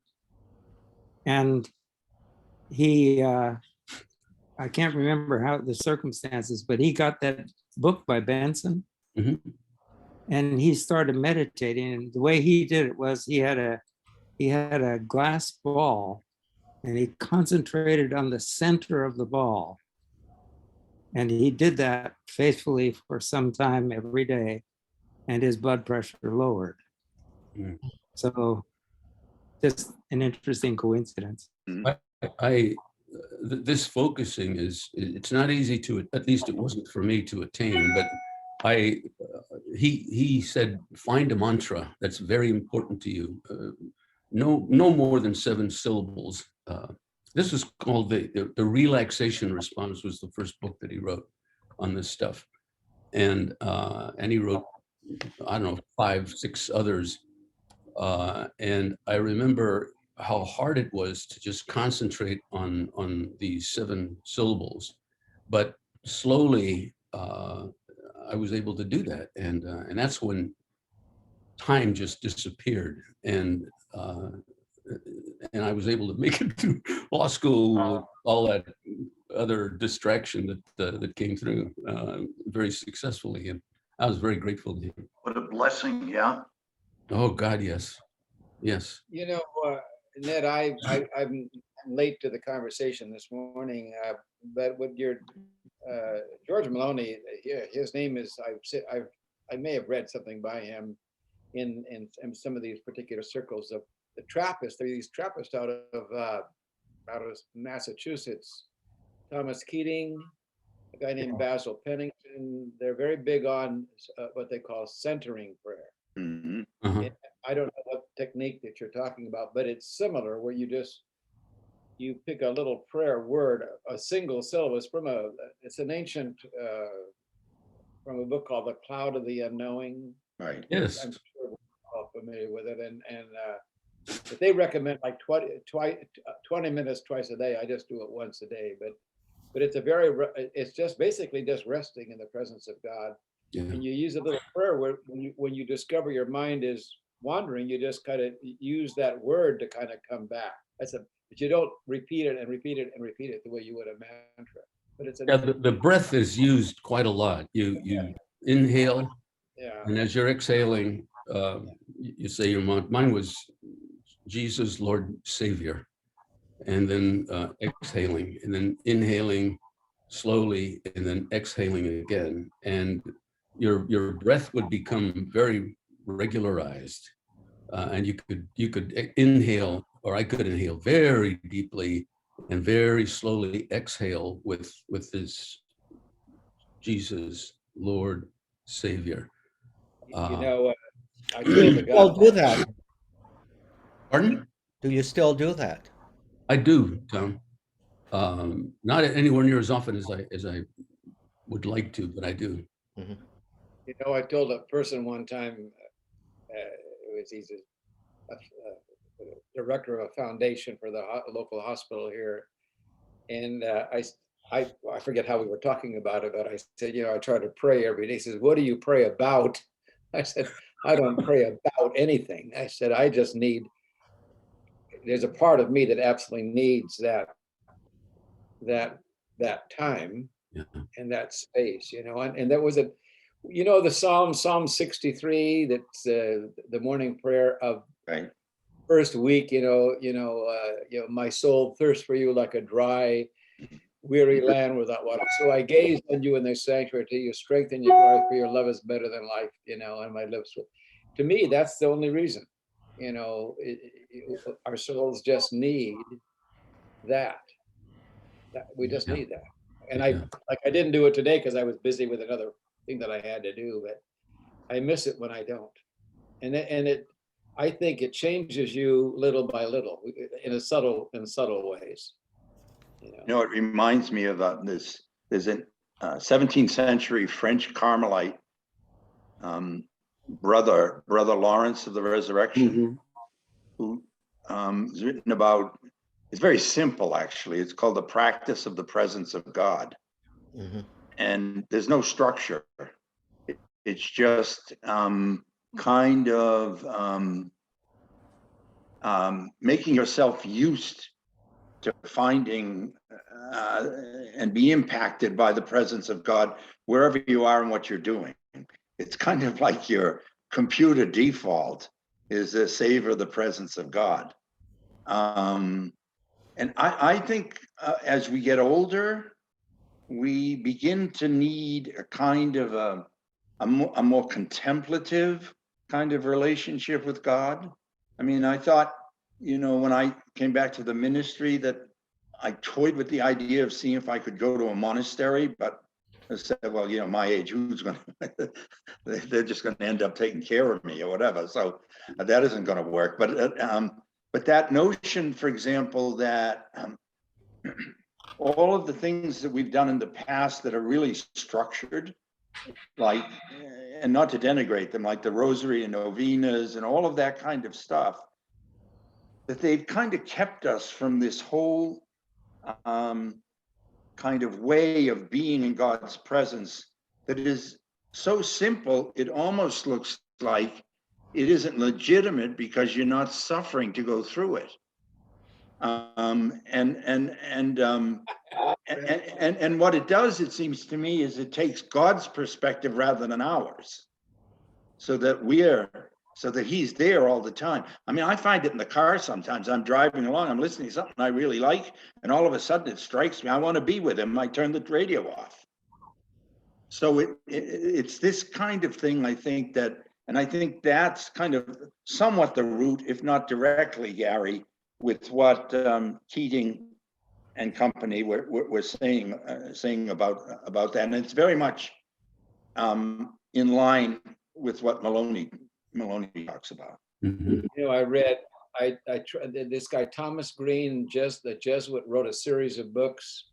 C: And he, I can't remember how the circumstances, but he got that book by Benson.
A: Mhm.
C: And he started meditating. And the way he did it was he had a glass ball, and he concentrated on the center of the ball. And he did that faithfully for some time every day, and his blood pressure lowered.
A: Mm.
C: So just an interesting coincidence.
A: This focusing it's not easy to, at least it wasn't for me to attain, but he said, find a mantra that's very important to you. No more than 7 syllables. This was called the Relaxation Response, was the first book that he wrote on this stuff. And he wrote, I don't know, 5, 6 others. And I remember how hard it was to just concentrate on these 7 syllables. But slowly, I was able to do that. And that's when time just disappeared. And I was able to make it through law school with all that other distraction that came through very successfully. And I was very grateful to him.
F: What a blessing, yeah.
A: Oh, God, yes. Yes.
I: You know, Ned, I'm late to the conversation this morning, but with your George Maloney, his name is, I may have read something by him in some of these particular circles of the Trappists. There are these Trappists out of Massachusetts, Thomas Keating a guy named Basil Pennington. They're very big on what they call centering prayer.
E: Mhm.
A: Uh-huh.
I: I don't know what technique that you're talking about, but it's similar where you pick a little prayer word, a single syllable. It's an ancient, from a book called The Cloud of the Unknowing.
E: Right.
A: Yes.
I: I'm sure we're all familiar with it. But they recommend like 20 minutes twice a day. I just do it once a day, but it's just basically just resting in the presence of God.
A: Yeah.
I: And you use a little prayer where when you discover your mind is wandering, you just kind of use that word to kind of come back. But you don't repeat it and repeat it and repeat it the way you would a mantra. But it's
A: Yeah, the breath is used quite a lot. You inhale,
I: yeah.
A: and as you're exhaling, you say your mine was Jesus, Lord, Savior, and then exhaling, and then inhaling slowly, and then exhaling again, and your breath would become very regularized, and you could inhale, or I could inhale very deeply and very slowly exhale with this Jesus, Lord, Savior.
I: You know, I told the guy.
B: Still do that?
A: Pardon?
B: Do you still do that?
A: I do, Tom. Not anywhere near as often as I would like to, but I do.
I: You know, I told a person one time, he's a director of a foundation for the local hospital here. And I forget how we were talking about it, but I said, you know, I try to pray every day. He says, what do you pray about? I said, I don't pray about anything. I said, I just there's a part of me that absolutely needs that time and that space, you know, and that was the Psalm 63, that's the morning prayer of
E: Right.
I: first week, my soul thirsts for you like a dry, weary land without water. So I gazed on you in the sanctuary till you strengthen your glory, for your love is better than life, and my lips. To me, that's the only reason, our souls just need that. We just need that. And I didn't do it today because I was busy with another thing that I had to do, but I miss it when I don't. I think it changes you little by little in subtle ways.
E: You know, it reminds me of this. There's a 17th century French Carmelite brother Lawrence of the Resurrection, who has written about. It's very simple, actually. It's called The Practice of the Presence of God, and there's no structure. It's just kind of making yourself used to finding and be impacted by the presence of God wherever you are and what you're doing. It's kind of like your computer default is to savor the presence of God. And I think as we get older, we begin to need a kind of a more contemplative kind of relationship with God. I mean, I thought, when I came back to the ministry, that I toyed with the idea of seeing if I could go to a monastery, but I said, well, my age, who's going to, they're just going to end up taking care of me or whatever. So that isn't going to work. But that notion, for example, that all of the things that we've done in the past that are really structured, like, and not to denigrate them, like the rosary and novenas and all of that kind of stuff, that they've kind of kept us from this whole kind of way of being in God's presence that is so simple, it almost looks like it isn't legitimate because you're not suffering to go through it. And what it does, it seems to me, is it takes God's perspective rather than ours, so that he's there all the time. I mean, I find it in the car sometimes. I'm driving along, I'm listening to something I really like, and all of a sudden it strikes me, I want to be with him. I turn the radio off. So it's this kind of thing, I think and I think that's kind of somewhat the root, if not directly, Gary, with what Keating and company were saying about that, and it's very much in line with what Maloney talks about.
A: Mhm.
I: You know, I read, I tried, this guy, Thomas Green, the Jesuit, wrote a series of books,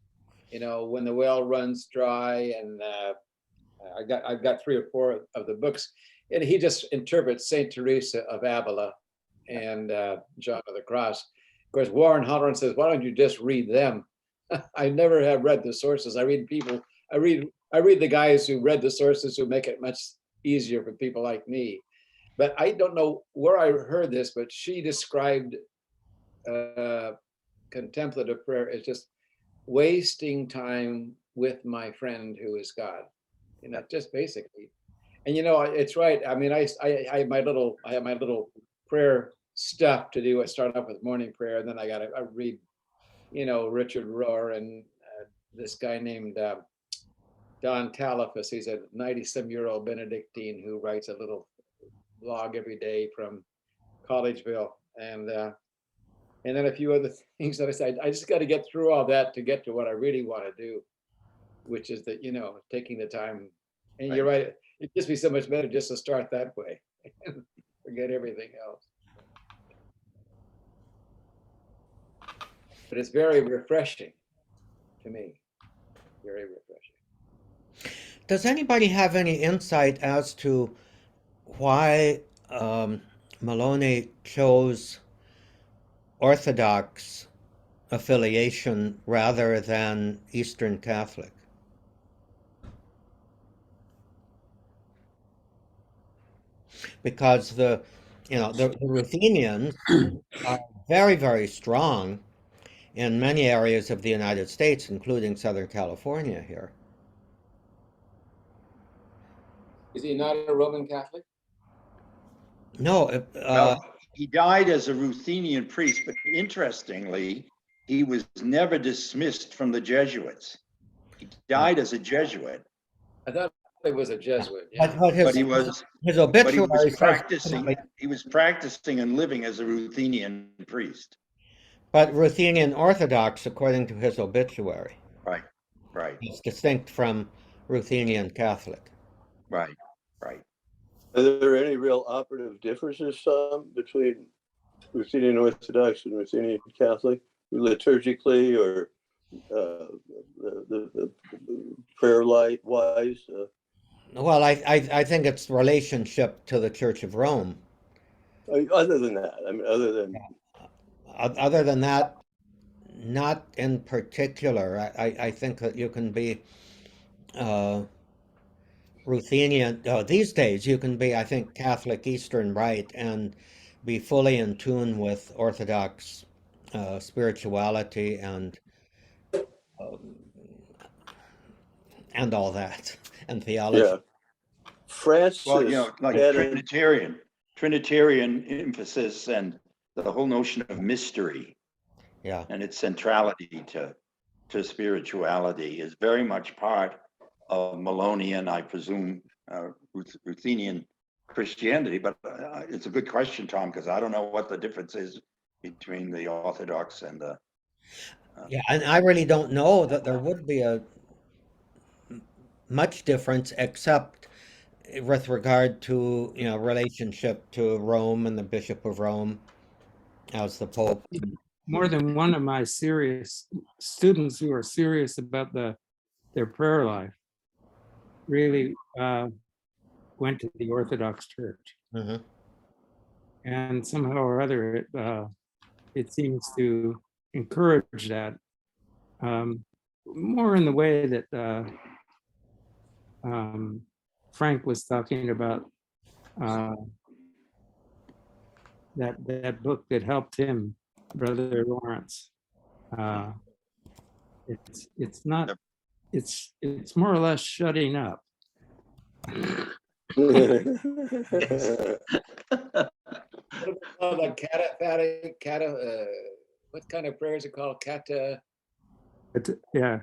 I: you know, When the Well Runs Dry, and I've got 3 or 4 of the books, and he just interprets Saint Teresa of Avila and John of the Cross. Of course, Warren Halloran says, why don't you just read them? I never have read the sources. I read the guys who read the sources, who make it much easier for people like me. But I don't know where I heard this, but she described contemplative prayer as just wasting time with my friend who is God. You know, just basically. And you know, it's right. I mean, I have my little prayer stuff to do. I start off with morning prayer, and then I read, you know, Richard Rohr and this guy named Don Talifas. He's a 90-some-year-old Benedictine who writes a little blog every day from Collegeville, and then a few other things that I said. I just got to get through all that to get to what I really want to do, which is that, you know, taking the time. And you're right, it'd just be so much better just to start that way and forget everything else. But it's very refreshing to me, very refreshing.
B: Does anybody have any insight as to why Maloney chose Orthodox affiliation rather than Eastern Catholic? Because the Ruthenians are very, very strong in many areas of the United States, including Southern California here.
I: Is he not a Roman Catholic?
B: No,
E: Well, he died as a Ruthenian priest, but interestingly, he was never dismissed from the Jesuits. He died as a Jesuit,
I: I thought it was a Jesuit. Yeah.
B: but
E: his
B: his obituary
E: practicing. He was practicing and living as a Ruthenian priest.
B: But Ruthenian Orthodox, according to his obituary.
E: Right, right.
B: It's distinct from Ruthenian Catholic.
E: Right.
D: Are there any real operative differences between Ruthenian Orthodox and Ruthenian Catholic, liturgically or the prayer light wise?
B: Well, I think it's relationship to the Church of Rome.
D: Other than that, I mean,
B: Other than that, not in particular. I think that you can be Ruthenian, these days you can be, I think, Catholic Eastern Rite and be fully in tune with Orthodox spirituality and all that, and theology.
D: Yeah. Francis,
E: Well, you know, like Trinitarian emphasis and the whole notion of mystery,
B: Yeah.
E: and its centrality to spirituality is very much part of Malonian, I presume, Ruthenian Christianity. But it's a good question, Tom, because I don't know what the difference is between the Orthodox and the.
B: Yeah, and I really don't know that there would be a much difference, except with regard to, you know, relationship to Rome and the Bishop of Rome as the Pope.
C: More than one of my serious students who are serious about their prayer life really went to the Orthodox Church.
B: Mhm.
C: And somehow or other, it seems to encourage that, more in the way that Frank was talking about, that book that helped him, Brother Lawrence. It's not, it's more or less shutting up.
I: Like what kind of prayer is it called?
C: Yeah.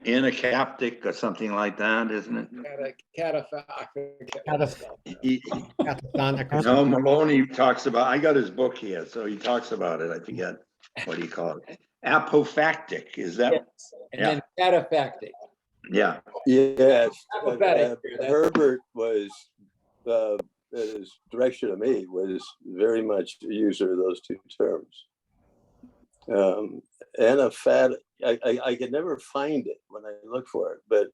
E: Anacaptic or something like that, isn't it?
B: Cataphonic.
E: No, Maloney talks about, I got his book here, so he talks about it. I forget what he called it. Apophactic, is that?
I: Yes, and then cataphatic.
E: Yeah.
D: Yes,
I: Apathetic, that's-
D: Herbert was, his direction of me was very much a user of those two terms. Anaphatic, I could never find it when I look for it, but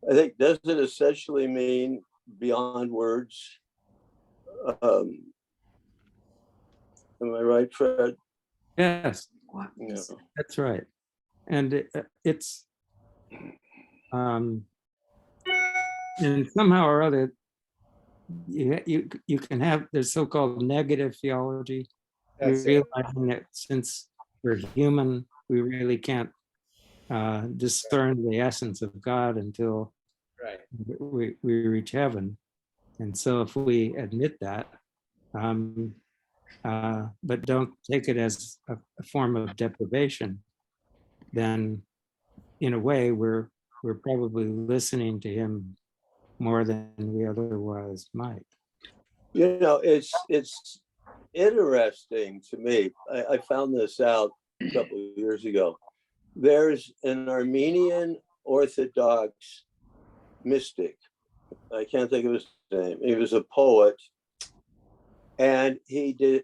D: I think, does it essentially mean beyond words? Am I right, Fred?
C: Yes,
H: What
D: Yeah.
H: is it?
C: that's right. And it's, and somehow or other, you can have the so-called negative theology.
I: That's it.
C: Realizing that since we're human, we really can't discern the essence of God until
I: Right.
C: we reach heaven. And so if we admit that, but don't take it as a form of deprivation, then in a way we're probably listening to him more than we otherwise might.
D: You know, it's interesting to me. I found this out a couple of years ago. There's an Armenian Orthodox mystic. I can't think of his name. He was a poet, and he did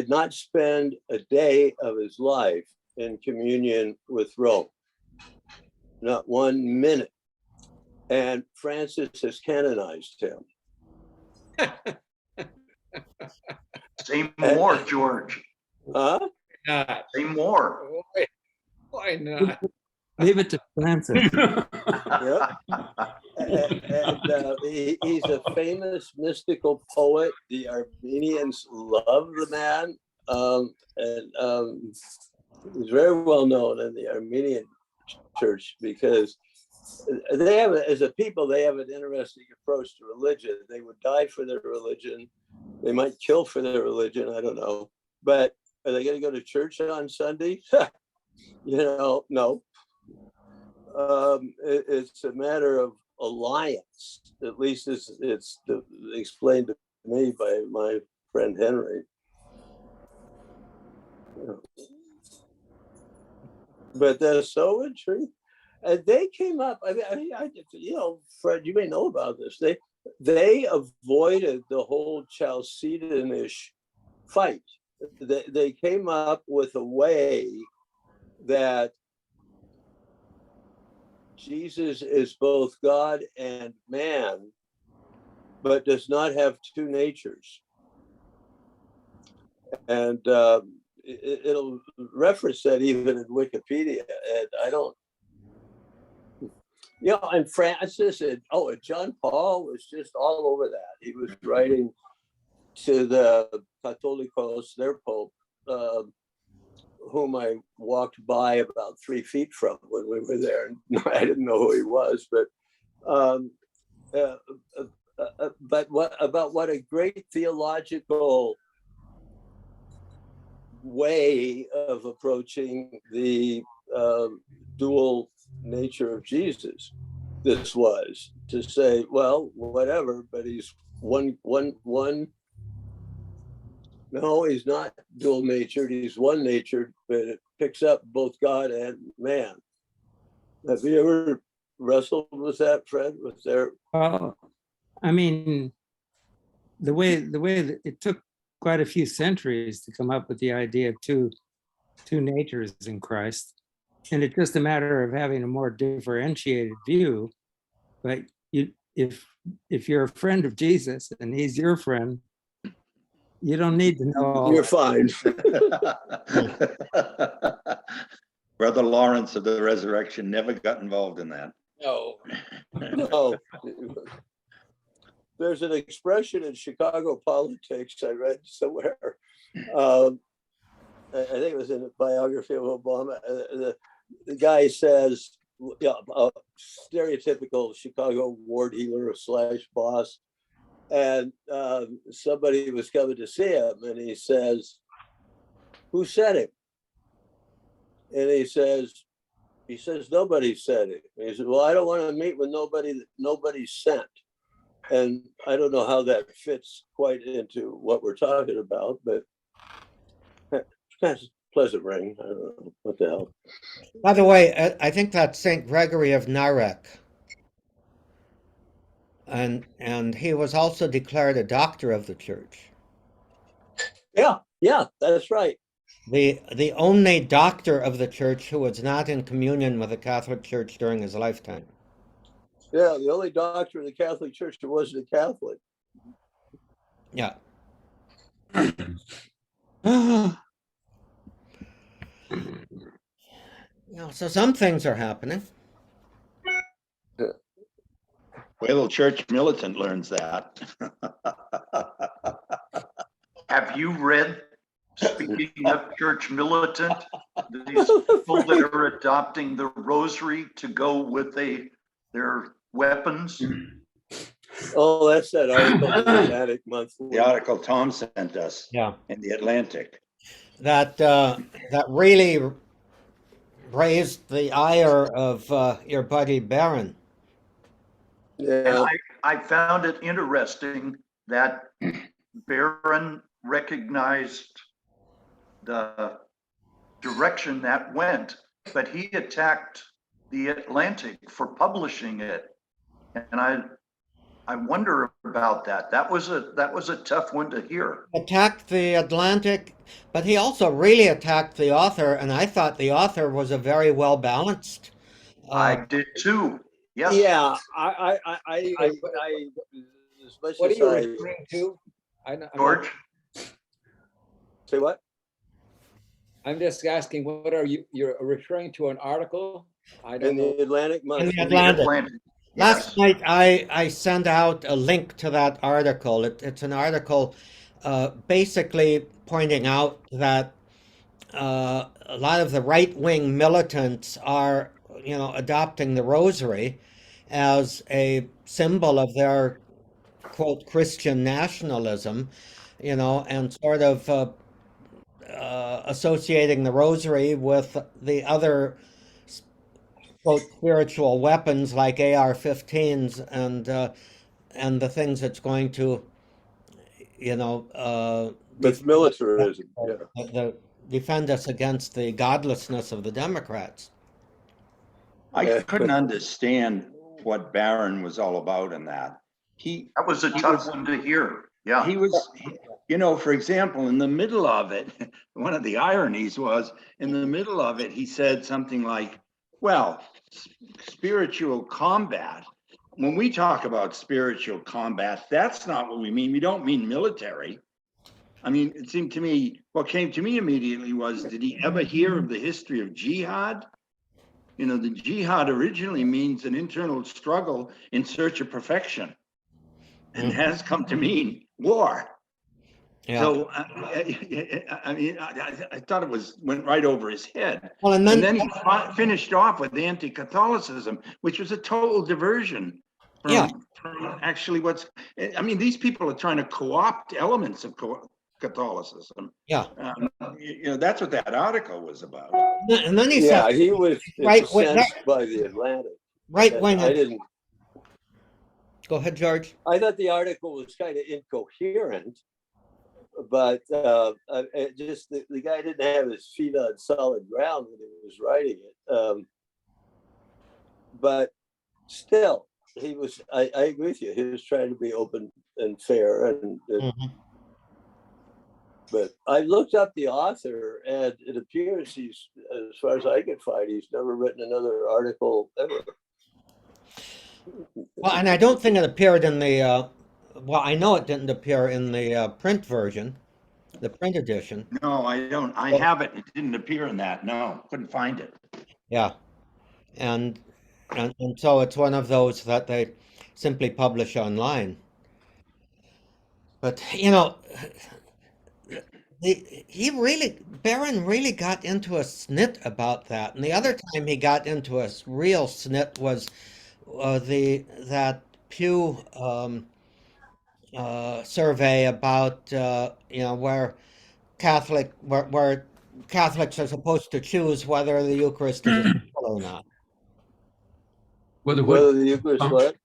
D: not spend a day of his life in communion with Rome. Not 1 minute. And Francis has canonized him.
F: Say more, George.
D: Huh?
I: Not.
F: Say more.
I: Why not?
C: Leave it to Francis.
D: Yeah. And he's a famous mystical poet. The Armenians love the man. He's very well known in the Armenian church because they have, as a people, they have an interesting approach to religion. They would die for their religion. They might kill for their religion. I don't know. But are they going to go to church on Sunday? No. It's a matter of alliance. At least it's explained to me by my friend Henry. But they're so intrigued. And they came up, Fred, you may know about this. They avoided the whole Chalcedonish fight. They came up with a way that Jesus is both God and man, but does not have two natures. And it'll reference that even in Wikipedia. And I don't, and Francis and John Paul was just all over that. He was writing to the Catholicos, their Pope, whom I walked by about 3 feet from when we were there. I didn't know who he was, but what a great theological way of approaching the dual nature of Jesus. This was to say, well, whatever, but he's one. No, he's not dual natured. He's one natured, but it picks up both God and man. Have you ever wrestled with that, Fred? With their?
C: Well, I mean, the way that it took quite a few centuries to come up with the idea of two natures in Christ, and it's just a matter of having a more differentiated view. But if you're a friend of Jesus and he's your friend, you don't need to know all.
D: You're fine.
E: Brother Lawrence of the Resurrection never got involved in that.
I: No.
D: No. There's an expression in Chicago politics I read somewhere. I think it was in a biography of Obama. The guy says, stereotypical Chicago ward healer / boss. And somebody was coming to see him, and he says, "Who said it?" And he says, "Nobody said it." And he said, "Well, I don't want to meet with nobody that nobody sent." And I don't know how that fits quite into what we're talking about, but Pleasant Ring. I don't know what the hell.
B: By the way, I think that's Saint Gregory of Narek, and he was also declared a doctor of the church.
D: Yeah, that's right.
B: The only doctor of the church who was not in communion with the Catholic Church during his lifetime.
D: Yeah, the only doctor of the Catholic Church that wasn't a Catholic.
B: Yeah. So some things are happening.
E: Wait till church militant learns that.
F: Have you read, speaking of church militant, these people that are adopting the rosary to go with their weapons?
D: Oh, that's that article in the Atlantic Monthly.
E: The article Tom sent us
B: Yeah.
E: in the Atlantic.
B: That really raised the ire of your buddy Barron.
F: And
D: Yeah,
F: I found it interesting that Barron recognized the direction that went, but he attacked the Atlantic for publishing it. And I wonder about that. That was a tough one to hear.
B: Attacked the Atlantic, but he also really attacked the author, and I thought the author was a very well balanced.
F: I did too. Yes.
D: yeah. I as much
I: What are
D: as
I: you
D: I
I: referring to?
F: George?
D: say what?
I: I'm just asking, what are you're referring to an article? I don't
D: In
I: know.
D: the Atlantic
B: In
D: Monthly.
B: the Atlantic. Last
F: Yes.
B: night, I sent out a link to that article. It's an article basically pointing out that a lot of the right-wing militants are, adopting the rosary as a symbol of their, quote, Christian nationalism, and sort of associating the rosary with the other, quote, spiritual weapons like AR-15s and the things it's going to,
D: With militarism. Yeah.
B: defend us against the godlessness of the Democrats.
E: I
D: Yeah.
E: couldn't understand what Barron was all about in that.
F: That was a tough one to hear. Yeah.
E: He was, for example, in the middle of it, one of the ironies was in the middle of it, he said something like, well, spiritual combat. When we talk about spiritual combat, that's not what we mean. We don't mean military. I mean, it seemed to me, what came to me immediately was, did he ever hear of the history of jihad? The jihad originally means an internal struggle in search of perfection, and has come to mean war.
B: Yeah.
E: So, I thought went right over his head.
B: Well, and
E: And
B: then
E: then he finished off with anti-Catholicism, which was a total diversion
B: Yeah.
E: from actually these people are trying to co-opt elements of Catholicism.
B: Yeah.
E: That's what that article was about.
B: and then he
D: Yeah,
B: said
D: he was
B: Right,
D: incensed by the Atlantic.
B: right-wing.
D: I didn't.
B: Go ahead, George.
D: I thought the article was kind of incoherent, but just the guy didn't have his feet on solid ground when he was writing it. But still, he was. I agree with you. He was trying to be open and fair, and but I looked up the author, and it appears he's, as far as I could find, he's never written another article ever.
B: Well, and I don't think it appeared in the. Well, I know it didn't appear in the print version, the print edition.
E: No, I don't. I have it. It didn't appear in that. No, couldn't find it.
B: Yeah, and so it's one of those that they simply publish online. But Barron really got into a snit about that, and the other time he got into a real snit was that Pew survey about where Catholics are supposed to choose whether the Eucharist is a symbol or not.
A: Whether
D: Whether the Eucharist what?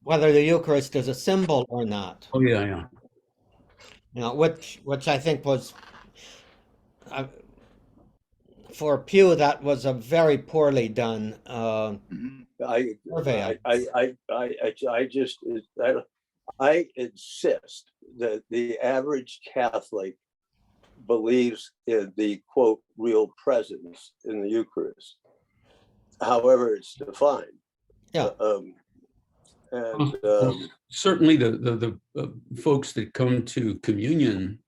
B: Whether the Eucharist is a symbol or not.
A: Oh, yeah, yeah.
B: Which I think was for Pew, that was a very poorly done
F: Mhm.
B: survey.
D: I insist that the average Catholic believes in the quote real presence in the Eucharist, however it's defined.
B: Yeah.
A: Certainly the folks that come to communion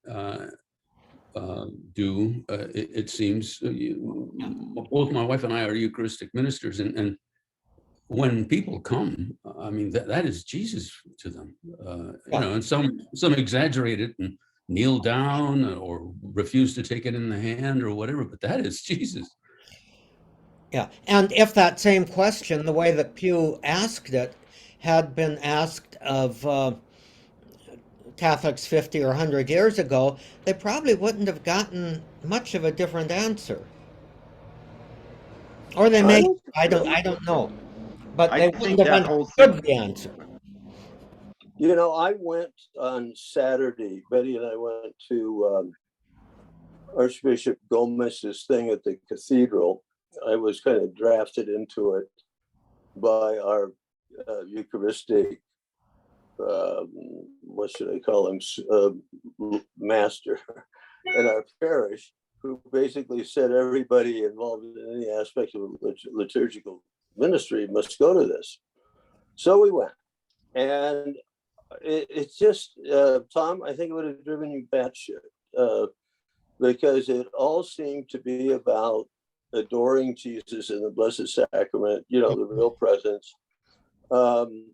A: do, it seems. Both my wife and I are Eucharistic ministers, and when people come, I mean, that is Jesus to them. You know, and some exaggerate it and kneel down or refuse to take it in the hand or whatever, but that is Jesus.
B: Yeah, and if that same question, the way that Pew asked it, had been asked of Catholics 50 or 100 years ago, they probably wouldn't have gotten much of a different answer. Or they may, I don't know. But
E: I
B: they
E: think
B: wouldn't have
E: that whole thing,
B: understood the answer.
D: You know, I went on Saturday, Betty and I went to Archbishop Gomez's thing at the cathedral. I was kind of drafted into it by our Eucharistic, what should I call him, master in our parish, who basically said everybody involved in any aspect of liturgical ministry must go to this. So we went, and it's just, Tom, I think it would have driven you batshit, because it all seemed to be about adoring Jesus in the Blessed Sacrament, you know, the real presence, and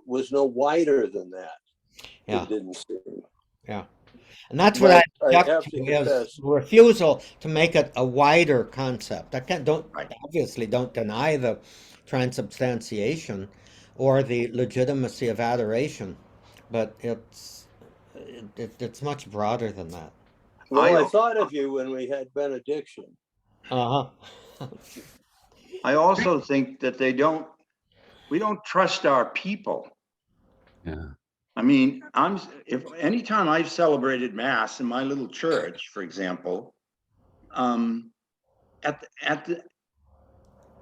D: was no wider than that.
B: Yeah.
D: It didn't seem.
B: Yeah. And that's what I
D: have
B: object
D: to
B: to is
D: confess,
B: the refusal to make it a wider concept. I
E: Right.
B: obviously don't deny the transubstantiation or the legitimacy of adoration, but it's much broader than that.
D: well, I
E: I-
D: thought of you when we had benediction.
B: Uh-huh.
E: I also think that we don't trust our people.
A: Yeah.
E: I mean, if anytime I've celebrated mass in my little church, for example, at the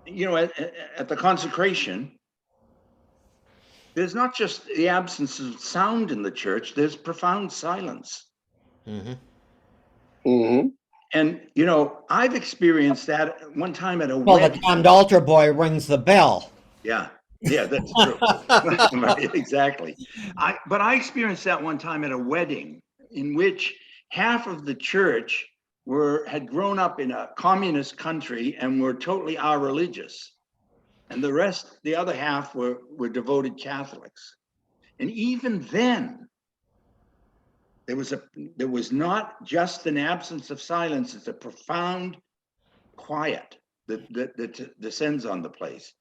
E: you know, at the consecration, there's not just the absence of sound in the church, there's profound silence.
B: Mm-hmm.
D: Mm-hmm.
E: And, you know, I've experienced that one time at a
B: Well, the
E: wedding.
B: damned altar boy rings the bell.
E: Yeah, that's true. Right, exactly. But I experienced that one time at a wedding in which half of the church had grown up in a communist country and were totally religious. And the other half were devoted Catholics. And even then, there was not just an absence of silence, it's a profound quiet that descends on the place.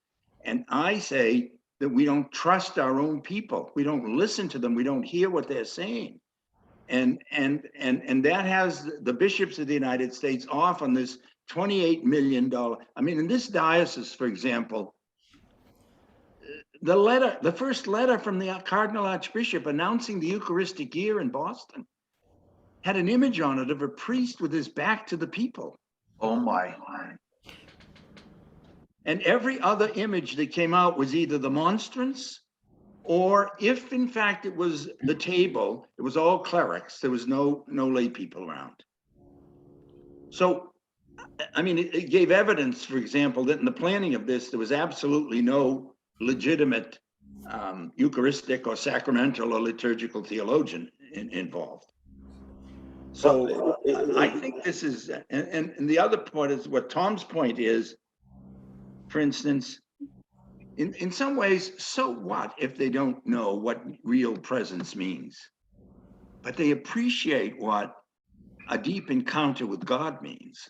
E: And I say that we don't trust our own people. We don't listen to them. We don't hear what they're saying. And that has the bishops of the United States off on this $28 million. I mean, in this diocese, for example, the first letter from the Cardinal Archbishop announcing the Eucharistic year in Boston had an image on it of a priest with his back to the people.
F: Oh, my.
E: And every other image that came out was either the monstrance, or if in fact it was the table, it was all clerics. There was no lay people around. So, I mean, it gave evidence, for example, that in the planning of this, there was absolutely no legitimate Eucharistic or sacramental or liturgical theologian involved. So I think this is, and the other point is what Tom's point is, for instance, in some ways, so what if they don't know what real presence means? But they appreciate what a deep encounter with God means.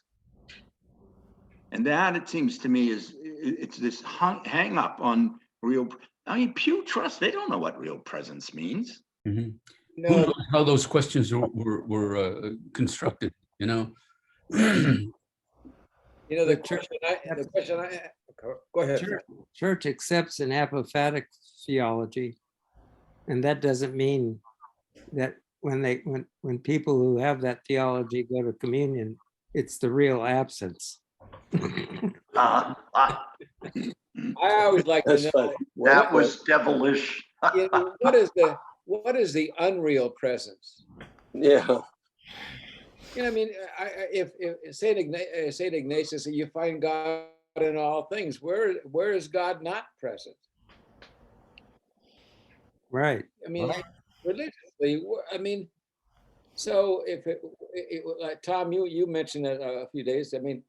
E: And that, it seems to me, it's this hang up on real. I mean, Pew Trust, they don't know what real presence means.
A: Mm-hmm.
I: No.
A: Who knows how those questions were constructed, you know?
I: You know, the question I, go ahead.
C: Church accepts an apophatic theology, and that doesn't mean that when people who have that theology go to communion, It's the real absence.
F: Uh, uh,
I: I always like to
D: That's
I: know,
D: funny.
F: That was devilish.
I: what is the unreal presence?
D: Yeah.
I: You know, I mean, if Saint Ignatius said, you find God in all things, where is God not present?
C: Right.
I: I mean,
B: Right.
I: religiously, I mean, so if like Tom, you mentioned it a few days. I mean,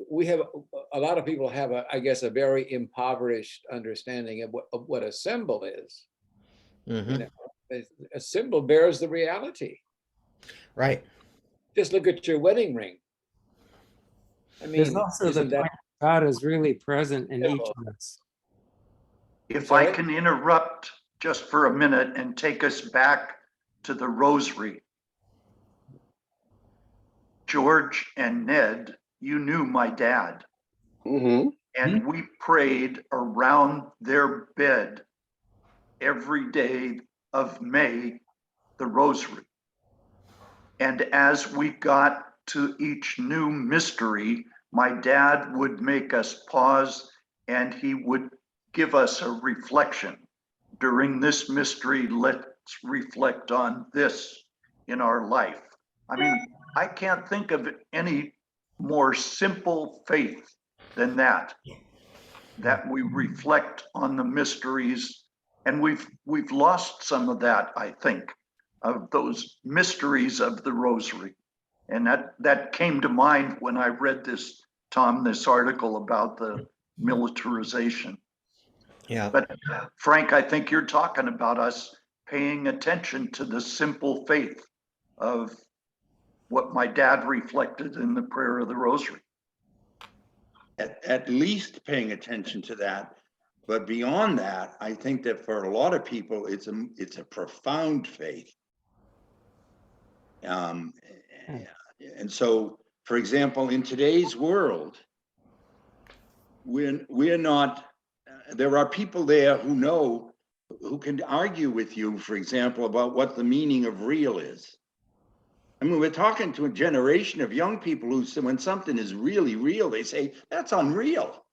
I: we have a lot of people have I guess a very impoverished understanding of what a symbol is.
B: Mhm.
I: You know, a symbol bears the reality.
B: Right.
I: Just look at your wedding ring. I mean,
C: There's also the
I: isn't that
C: point God is really present in each of us.
F: If I
I: Sorry?
F: can interrupt just for a minute and take us back to the rosary. George and Ned, you knew my dad,
D: Mm-hmm.
F: and we prayed around their bed every day of May, the rosary. And as we got to each new mystery, my dad would make us pause and he would give us a reflection. During this mystery, let's reflect on this in our life. I mean, I can't think of any more simple faith than that we reflect on the mysteries. And we've lost some of that, I think, of those mysteries of the rosary. And that came to mind when I read this, Tom, this article about the militarization.
B: Yeah.
F: But Frank, I think you're talking about us paying attention to the simple faith of what my dad reflected in the prayer of the rosary.
E: At least paying attention to that. But beyond that, I think that for a lot of people, it's a profound faith. And so, for example, in today's world, we're not, there are people there who can argue with you, for example, about what the meaning of real is. I mean, we're talking to a generation of young people who say when something is really real, they say, that's unreal.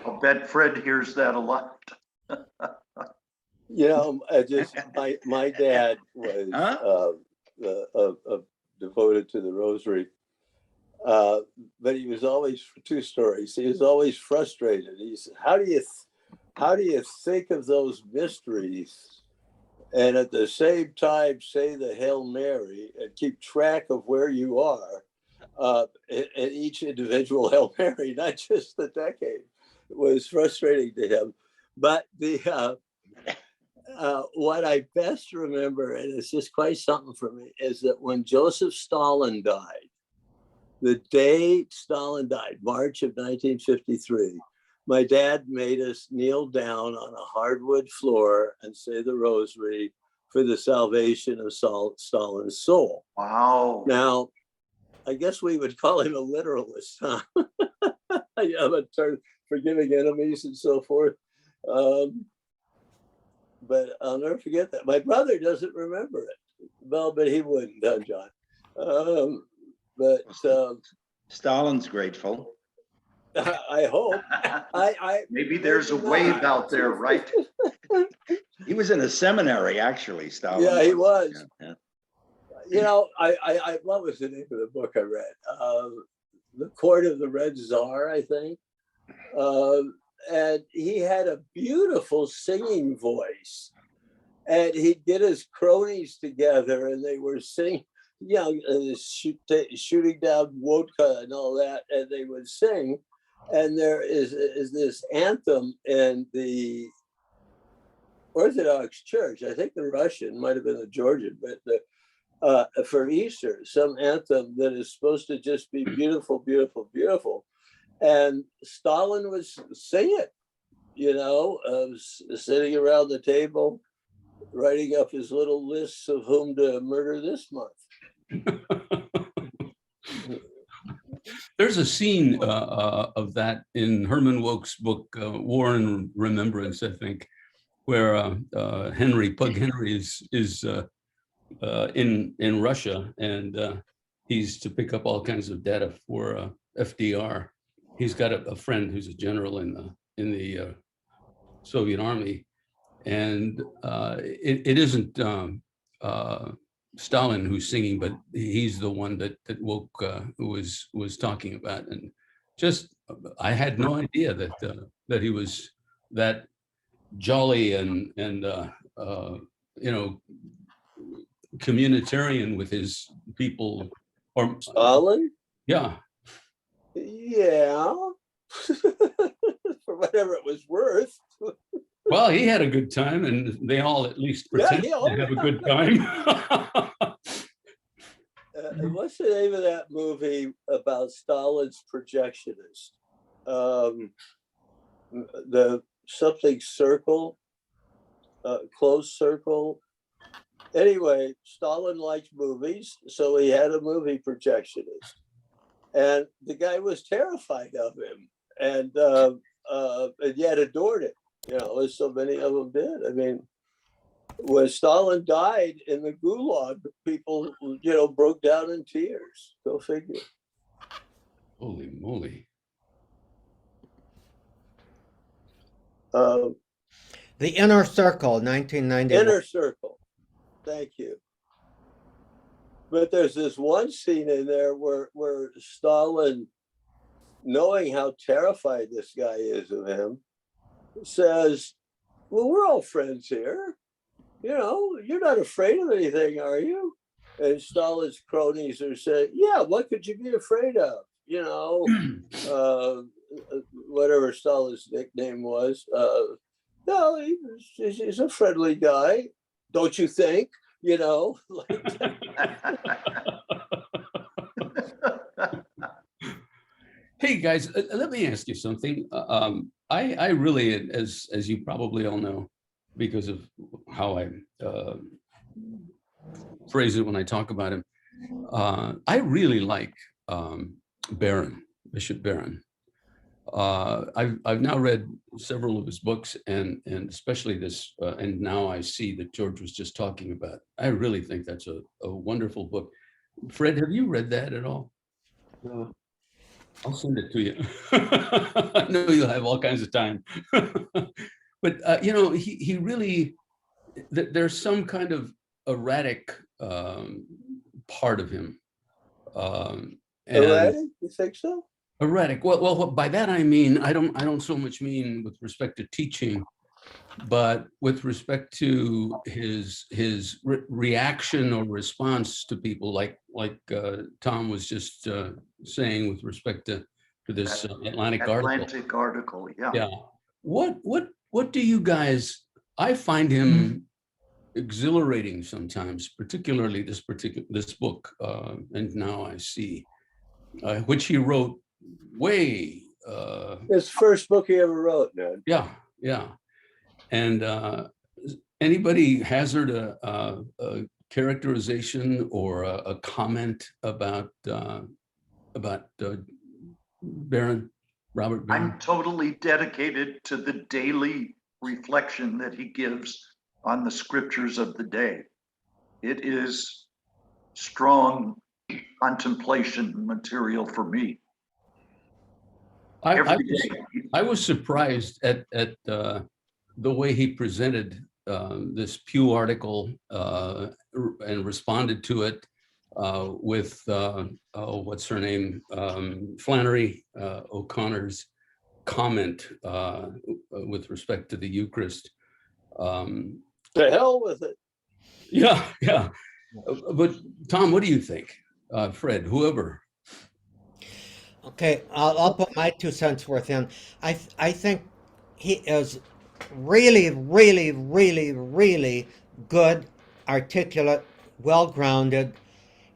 F: I'll bet Fred hears that a lot.
D: You know, my dad was devoted to the rosary, but he was always, two stories. He was always frustrated. He said, "How do you think of those mysteries, and at the same time say the Hail Mary and keep track of where you are in each individual Hail Mary, not just the decade?" It was frustrating to him, but what I best remember, and it's just quite something for me, is that when Joseph Stalin died, the day Stalin died, March of 1953, my dad made us kneel down on a hardwood floor and say the rosary for the salvation of Stalin's soul.
F: Wow.
D: Now, I guess we would call him a literalist, huh? Yeah, but forgiving enemies and so forth. But I'll never forget that. My brother doesn't remember it. Well, but he wouldn't, huh, John?
E: Stalin's grateful.
D: I hope.
F: Maybe there's a wave out there, right?
E: He was in a seminary, actually, Stalin.
D: Yeah, he was.
E: Yeah.
D: You know, I what was the name of the book I read? The Court of the Red Tsar, I think. And he had a beautiful singing voice. And he'd get his cronies together and they were singing, you know, shooting down vodka and all that, and they would sing. And there is this anthem in the Orthodox Church, I think the Russian, might have been the Georgian, but for Easter, some anthem that is supposed to just be beautiful, beautiful, beautiful. And Stalin would sing it, you know, sitting around the table, writing up his little lists of whom to murder this month.
A: There's a scene of that in Herman Wouk's book, War and Remembrance, I think, where Pug Henry is in Russia, and he's to pick up all kinds of data for FDR. He's got a friend who's a general in the Soviet Army, and it isn't Stalin who's singing, but he's the one that woke was talking about. And just I had no idea that he was that jolly and communitarian with his people. Or
D: Stalin?
A: yeah,
D: Yeah. For whatever it was worth.
A: well, he had a good time, and they all at least
D: Yeah,
A: pretended
D: yeah, oh,
A: to have a good time.
D: What's the name of that movie about Stalin's projectionist? The something circle, closed circle. Anyway, Stalin liked movies, so he had a movie projectionist, and the guy was terrified of him, and yet adored it. As so many of them did. I mean, when Stalin died in the Gulag, people, broke down in tears. Go figure.
A: Holy moly.
B: The Inner Circle, 1991.
D: Inner Circle. Thank you. But there's this one scene in there where Stalin, knowing how terrified this guy is of him, says, well, we're all friends here. You're not afraid of anything, are you? And Stalin's cronies are saying, yeah, what could you be afraid of? Whatever Stalin's nickname was. No, he's a friendly guy. Don't you think?
A: Hey guys, let me ask you something. I really, as you probably all know, because of how I phrase it when I talk about him, I really like Bishop Barron. I've now read several of his books, and especially this, and now I see that George was just talking about. I really think that's a wonderful book. Fred, have you read that at all?
C: No.
A: I'll send it to you. I know you'll have all kinds of time. But, he really, there's some kind of erratic part of him.
D: Erratic? You think so?
A: Erratic. Well, by that I mean, I don't so much mean with respect to teaching, but with respect to his reaction or response to people, like Tom was just saying with respect to this Atlantic article.
F: Atlantic article, yeah.
A: Yeah. What do you guys? I find him exhilarating sometimes, particularly this book, And Now I See, which he wrote way.
D: His first book he ever wrote, man.
A: Yeah. And anybody hazard a characterization or a comment about Barron, Robert Barron?
F: I'm totally dedicated to the daily reflection that he gives on the scriptures of the day. It is strong contemplation material for me.
A: I was surprised at the way he presented this Pew article and responded to it with what's her name, Flannery O'Connor's comment with respect to the Eucharist.
D: To hell with it.
A: Yeah. But Tom, what do you think? Fred, whoever.
B: Okay, I'll put my 2 cents worth in. I think he is really, really, really, really good, articulate, well-grounded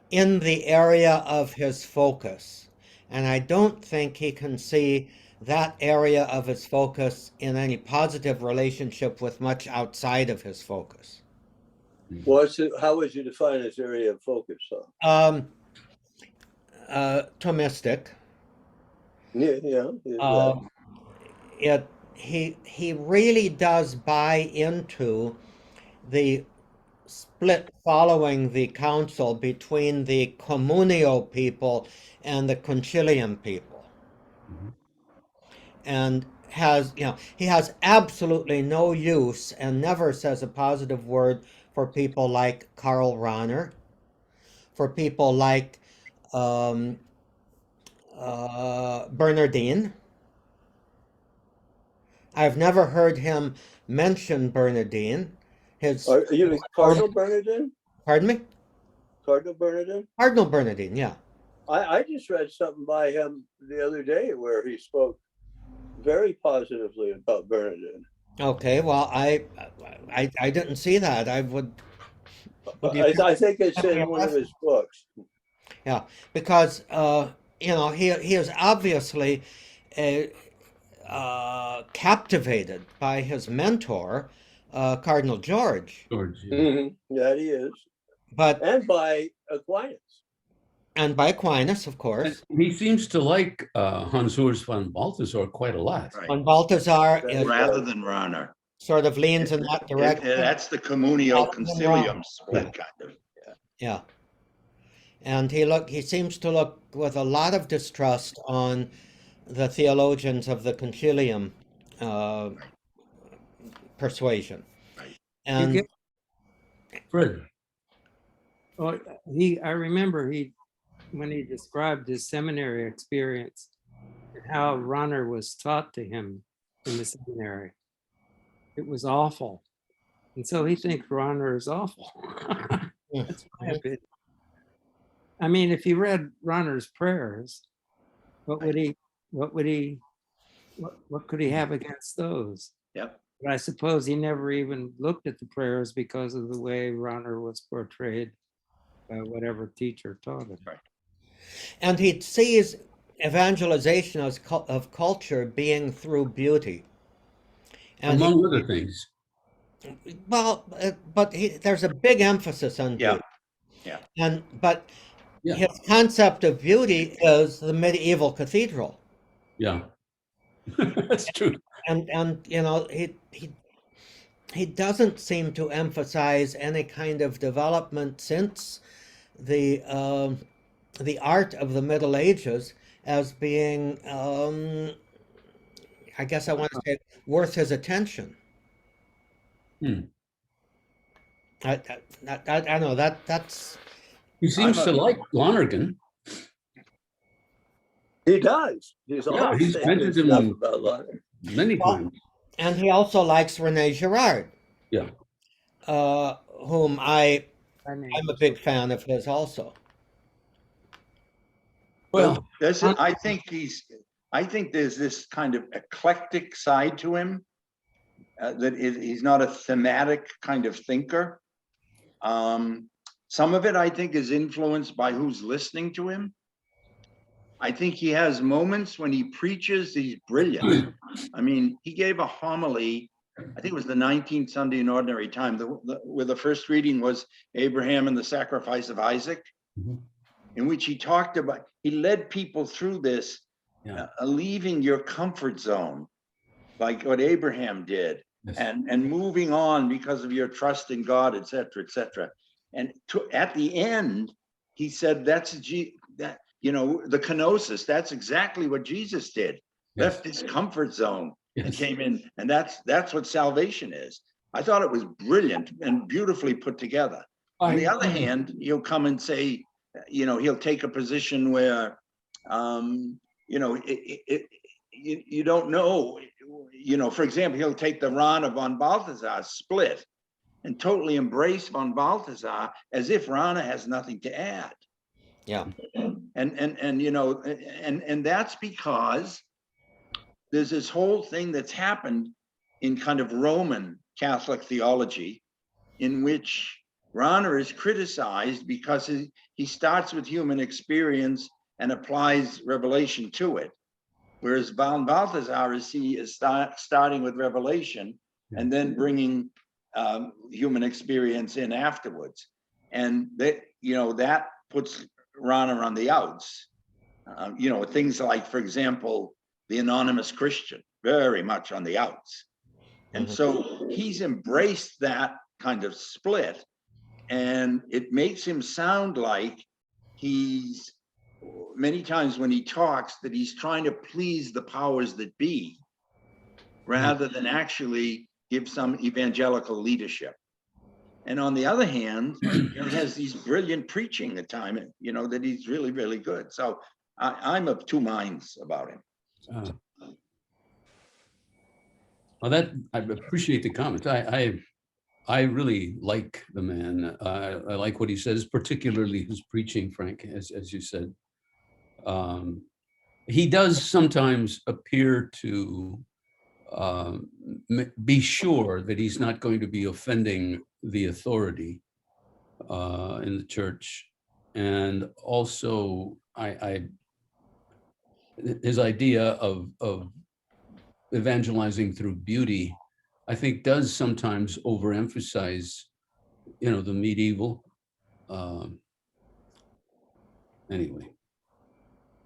B: in the area of his focus. And I don't think he can see that area of his focus in any positive relationship with much outside of his focus.
D: How would you define his area of focus?
B: Thomistic.
D: Yeah.
B: He really does buy into the split following the council between the communio people and the concilium people.
A: Mhm.
B: And has, he has absolutely no use and never says a positive word for people like Karl Rahner, for people like um, Bernardine. I've never heard him mention Bernardine. His,
D: Are you Cardinal Bernardin?
B: pardon me?
D: Cardinal Bernardin?
B: Cardinal Bernardine, yeah.
D: I just read something by him the other day where he spoke very positively about Bernardin.
B: Okay, well, I didn't see that. I would you
D: I think it's in one of his books.
B: Yeah, because he is obviously captivated by his mentor, Cardinal George,
A: George, yeah.
D: That he is.
B: but
D: And by Aquinas.
B: and by Aquinas, of course.
A: And he seems to like Hans Urs von Balthasar quite a lot.
E: Right.
B: When Balthasar is,
E: Rather than Rahner.
B: sort of leans in that direction.
E: That's the communio
B: Rather than
E: concilium
B: Rahner.
E: split, kind of.
B: Yeah. And he seems to look with a lot of distrust on the theologians of the concilium persuasion.
E: Right.
B: And
C: You
A: Fred,
C: Well, I remember when he described his seminary experience and how Rahner was taught to him in the seminary. It was awful. And so he thinks Rahner is awful. That's my opinion. I mean, if you read Rahner's prayers, what could he have against those?
E: Yep.
C: But I suppose he never even looked at the prayers because of the way Rahner was portrayed by whatever teacher taught him.
E: Right.
B: And he sees evangelization of culture being through beauty. And
A: among other things.
B: but there's a big emphasis on beauty.
E: Yeah.
B: But
A: Yeah.
B: his concept of beauty is the medieval cathedral.
A: Yeah. That's true.
B: And he doesn't seem to emphasize any kind of development since the art of the Middle Ages as being, I guess I want to say, worth his attention. I know that's.
A: He seems to like Lonergan.
D: He does. He's
A: Yeah,
D: always
A: he's
D: saying
A: mentioned
D: good
A: him
D: stuff about Lonergan.
A: many times.
B: And he also likes Rene Girard.
A: Yeah.
B: Whom I'm a big fan of his also.
A: Well,
E: I think there's this kind of eclectic side to him, he's not a thematic kind of thinker. Some of it, I think, is influenced by who's listening to him. I think he has moments when he preaches, he's brilliant. I mean, he gave a homily, I think it was the 19th Sunday in Ordinary Time, where the first reading was Abraham and the sacrifice of Isaac, in which he talked about, he led people through this, leaving your comfort zone, like what Abraham did,
A: yes.
E: and moving on because of your trust in God, et cetera, et cetera. And at the end, he said, the kenosis, that's exactly what Jesus did.
A: Yes.
E: Left his comfort zone and
A: Yes.
E: came in. And that's what salvation is. I thought it was brilliant and beautifully put together. On the other hand, he'll come and say, he'll take a position where, you don't know, for example, he'll take the Rahner von Balthasar split and totally embrace von Balthasar as if Rahner has nothing to add.
B: Yeah.
E: And that's because there's this whole thing that's happened in kind of Roman Catholic theology, in which Rahner is criticized because he starts with human experience and applies revelation to it, whereas von Balthasar is starting with revelation and then bringing human experience in afterwards, and that puts Rahner on the outs. Things like, for example, the anonymous Christian, very much on the outs. And so he's embraced that kind of split, And it makes him sound like he's, many times when he talks, that he's trying to please the powers that be, rather than actually give some evangelical leadership. And on the other hand, he has these brilliant preaching at time, that he's really, really good. So I'm of two minds about him.
A: Well, I appreciate the comments. I really like the man. I like what he says, particularly his preaching, Frank, as you said. He does sometimes appear to be sure that he's not going to be offending the authority in the church. And also, his idea of evangelizing through beauty, I think, does sometimes overemphasize, the medieval. Anyway,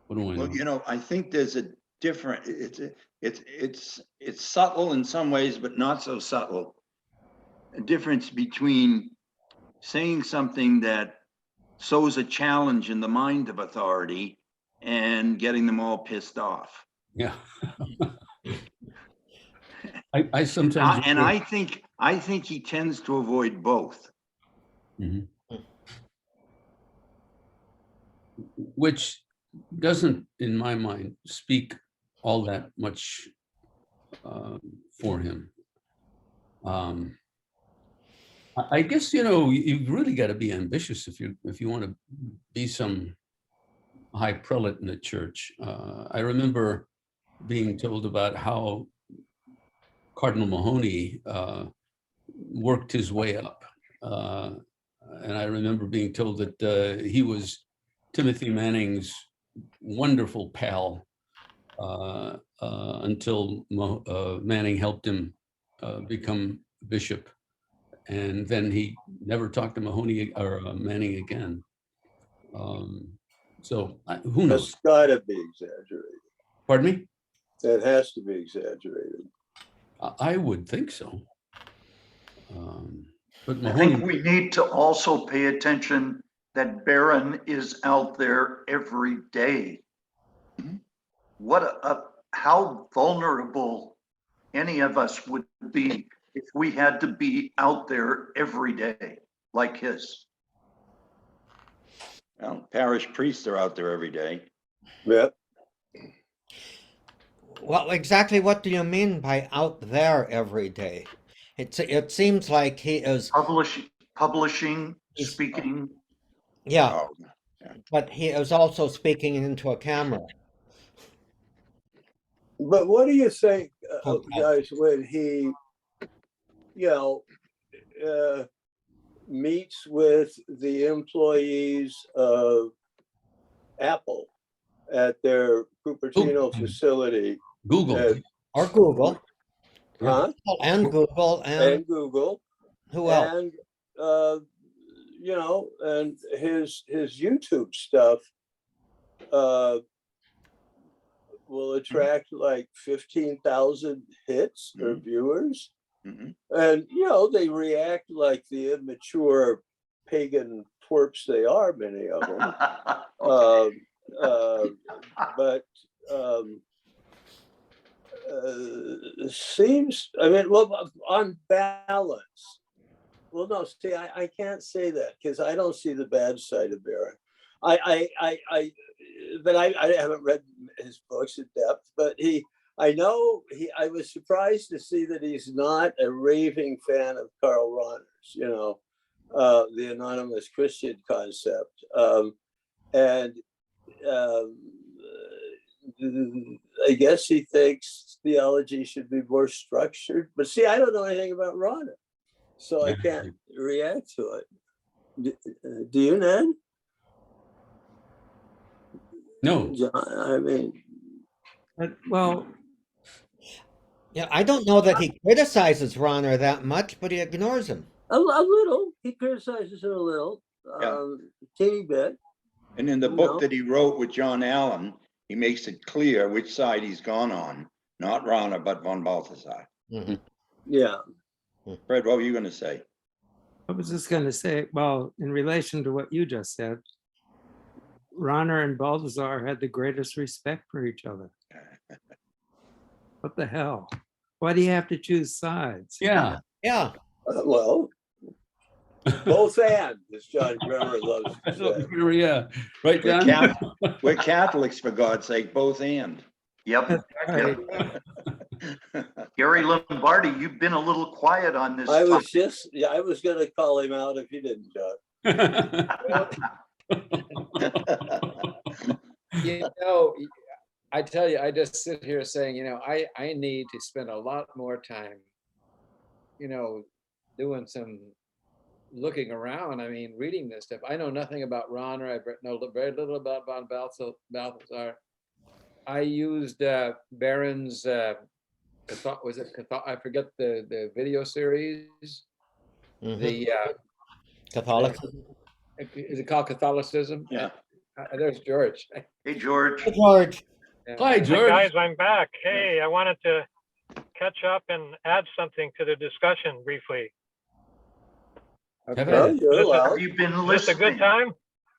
A: what do I know?
E: Well, I think there's a different, it's subtle in some ways, but not so subtle. A difference between saying something that sows a challenge in the mind of authority and getting them all pissed off.
A: Yeah. I sometimes.
E: And I think he tends to avoid both.
A: Mhm. Which doesn't, in my mind, speak all that much for him. I guess, you've really got to be ambitious if you want to be some high prelate in the church. I remember being told about how Cardinal Mahoney worked his way up. And I remember being told that he was Timothy Manning's wonderful pal until Manning helped him become bishop. And then he never talked to Mahoney or Manning again. So who knows?
D: That's gotta be exaggerated.
A: Pardon me?
D: That has to be exaggerated.
A: I would think so. But
F: I
A: Mahoney,
F: think we need to also pay attention that Barron is out there every day. How vulnerable any of us would be if we had to be out there every day like his.
E: Well, parish priests are out there every day.
D: Yep.
B: Well, exactly what do you mean by out there every day? It seems like he is,
F: Publishing,
B: He's-
F: speaking.
B: yeah,
E: Oh,
B: but he is also speaking into a camera.
D: But what do you think,
B: Okay.
D: guys, when he, meets with the employees of Apple at their Cupertino facility?
A: Google.
B: Or Google.
D: Huh?
B: And Google and
D: And Google.
B: who else?
D: And, and his YouTube stuff will attract like 15,000 hits or viewers.
E: mhm.
D: And, they react like the immature pagan twerps they are, many of them. But seems, on balance. Well, no, see, I can't say that because I don't see the bad side of Barron. I haven't read his books in depth, but I was surprised to see that he's not a raving fan of Karl Rahner's, the anonymous Christian concept. I guess he thinks theology should be more structured, but see, I don't know anything about Rahner, so I can't react to it. Do you, Ned?
A: No.
D: John,
C: Well,
B: Yeah, I don't know that he criticizes Rahner that much, but he ignores him.
D: a little. He criticizes it a little,
E: Yeah.
D: teeny bit.
E: And in the book that he wrote with John Allen, he makes it clear which side he's gone on, not Rahner, but von Balthasar.
B: Mhm.
D: Yeah.
E: Fred, what were you going to say?
C: I was just going to say, well, in relation to what you just said, Ronner and Balthazar had the greatest respect for each other. What the hell? Why do you have to choose sides?
A: Yeah.
B: Yeah.
D: Well, both and, as John Bremer loves to say.
A: Yeah, right,
E: We're
A: John?
E: We're Catholics, for God's sake, both and.
F: Yep.
C: Right.
F: Gary Lombardi, you've been a little quiet on this.
D: I was
F: topic.
D: I was gonna call him out if you didn't, John.
I: You know, I tell you, I just sit here saying, I need to spend a lot more time, doing some looking around. I mean, reading this stuff. I know nothing about Ronner. I know very little about von Balthasar. I used Barron's, I forget the video series.
B: Mhm.
I: The
B: Catholic.
I: is it called Catholicism?
E: Yeah.
I: There's George.
F: Hey, George.
B: Hey, George.
I: Yeah.
A: Hi,
G: Hey,
A: George.
G: guys, I'm back. Hey, I wanted to catch up and add something to the discussion briefly.
I: Okay.
D: Well, you're
G: Just a-
D: allowed.
F: Have you been
G: Is this a good
F: listening?
G: time?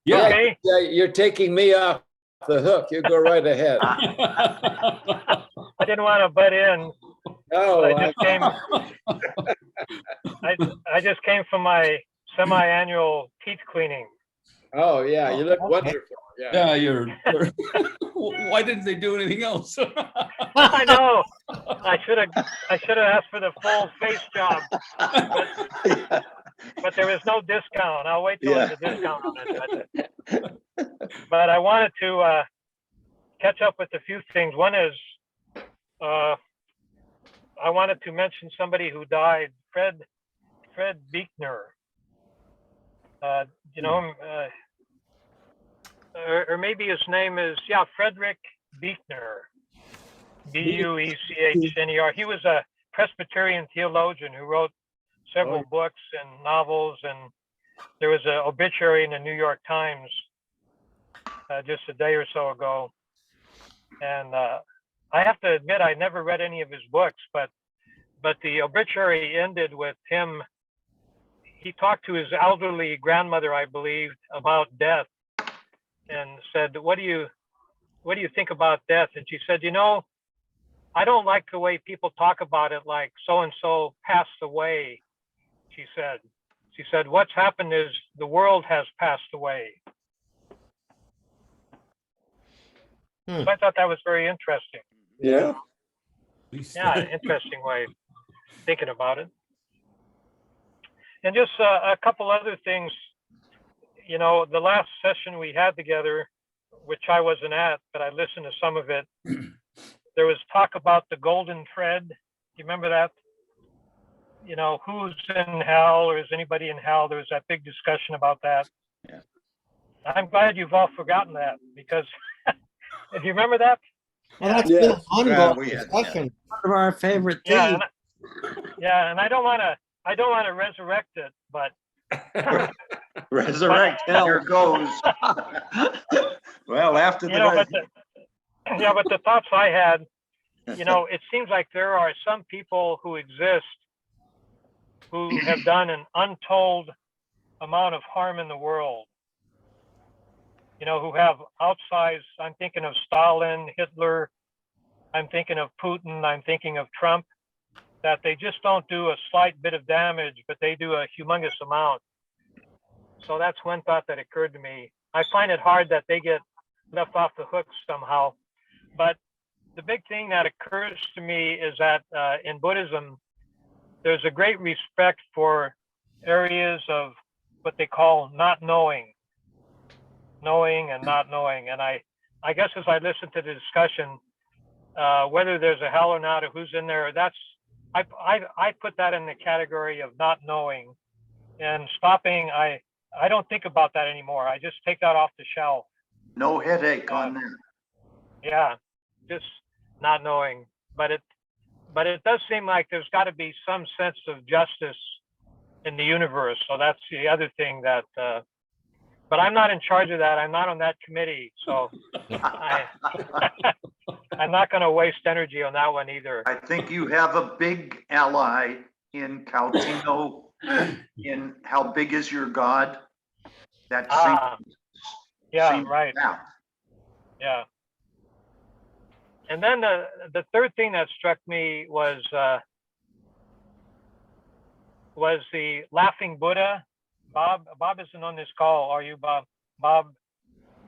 A: Yeah.
G: Okay.
I: Yeah, you're taking me off the hook. You go right ahead.
G: I didn't want to butt in.
I: No,
G: I just came. I just came from my semi-annual teeth cleaning.
I: oh yeah, you look
B: Okay.
I: wonderful. Yeah.
A: Yeah, you're why didn't they do anything else?
G: I know. I should have asked for the full face job, but there was no discount. I'll wait till there's a discount on it. But I wanted to catch up with a few things. One is I wanted to mention somebody who died, Fred Buechner. You know him, or maybe his name is Frederick Buechner, Buechner. He was a Presbyterian theologian who wrote several books and novels, and there was an obituary in the New York Times just a day or so ago. And I have to admit, I never read any of his books, but the obituary ended with him. He talked to his elderly grandmother, I believe, about death, and said, "What do you think about death?" And she said, "I don't like the way people talk about it, like so and so passed away." She said, "What's happened is the world has passed away." So I thought that was very interesting.
D: Yeah.
G: Yeah, interesting way of thinking about it. And just a couple other things. The last session we had together, which I wasn't at, but I listened to some of it. There was talk about the golden thread. Do you remember that? Who's in hell, or is anybody in hell? There was that big discussion about that.
E: Yeah.
G: I'm glad you've all forgotten that, because do you remember that?
B: Well, that's
D: Yes.
B: been an ongoing
E: we had,
B: discussion.
C: One of our favorite
G: Yeah,
C: things.
G: and I don't want to resurrect it, but
E: Resurrect
F: Here
E: hell.
F: goes.
E: Well, after the.
G: but the thoughts I had, it seems like there are some people who exist who have done an untold amount of harm in the world. Who have outsized, I'm thinking of Stalin, Hitler, I'm thinking of Putin, I'm thinking of Trump, that they just don't do a slight bit of damage, but they do a humongous amount. So that's one thought that occurred to me. I find it hard that they get left off the hook somehow. But the big thing that occurs to me is that in Buddhism, there's a great respect for areas of what they call not knowing and not knowing. And I guess as I listen to the discussion, whether there's a hell or not, or who's in there, I put that in the category of not knowing and stopping. I don't think about that anymore. I just take that off the shelf.
F: No headache on that.
G: Yeah, just not knowing. But it does seem like there's got to be some sense of justice in the universe. So that's the other thing that. But I'm not in charge of that. I'm not on that committee, so I'm not going to waste energy on that one either.
F: I think you have a big ally in Cautino in How Big Is Your God? That
G: Ah, yeah,
F: same
G: right.
F: path.
G: Yeah. And then the third thing that struck me was the laughing Buddha. Bob isn't on this call, are you, Bob? Bob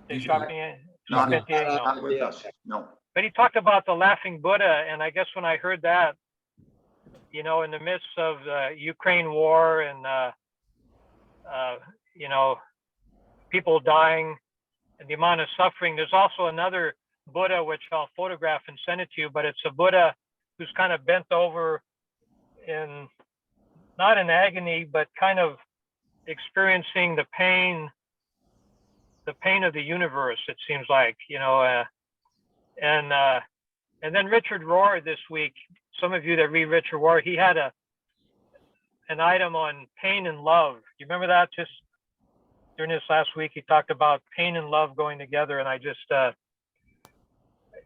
A: He's
G: Deschampier?
A: not.
G: No.
F: Not with us, no.
G: But he talked about the laughing Buddha, and I guess when I heard that, you know, in the midst of the Ukraine war and you know, people dying and the amount of suffering, there's also another Buddha which I'll photograph and send it to you, but it's a Buddha who's kind of bent over in, not in agony, but kind of experiencing the pain of the universe, it seems like, you know, and then Richard Rohr this week, some of you that read Richard Rohr, he had an item on pain and love. You remember that? Just during this last week, he talked about pain and love going together. And I just,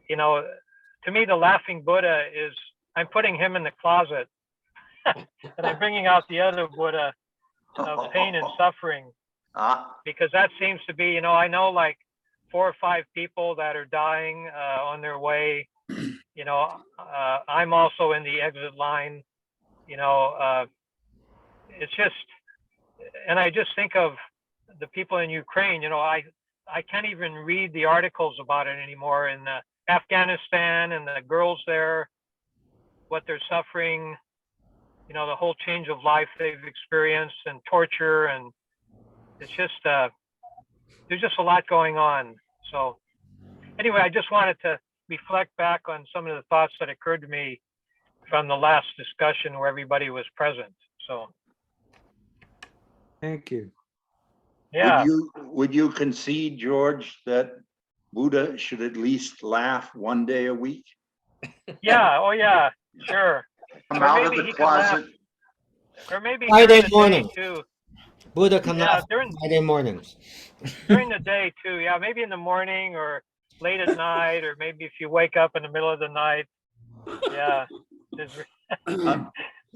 G: you know, to me, the laughing Buddha is, I'm putting him in the closet and I'm bringing out the other Buddha of pain and suffering, because that seems to be, you know, I know like 4 or 5 people that are dying on their way. You know, I'm also in the exit line, you know, it's just, and I just think of the people in Ukraine, you know, I can't even read the articles about it anymore in Afghanistan and the girls there, what they're suffering, you know, the whole change of life they've experienced and torture. And it's just, there's just a lot going on. So anyway, I just wanted to reflect back on some of the thoughts that occurred to me from the last discussion where everybody was present. So,
C: Thank you.
G: yeah.
E: Would you concede, George, that Buddha should at least laugh one day a week?
G: Yeah. Oh, yeah. Sure.
F: Come
G: Or
F: out of
G: maybe
F: the
G: he can laugh.
F: closet.
G: Or maybe
B: Friday
G: during the day
B: morning.
G: too.
B: Buddha come
G: Yeah,
B: out
G: during
B: Friday mornings.
G: the day too. Yeah, maybe in the morning or late at night, or maybe if you wake up in the middle of the night. Yeah.
E: Yeah,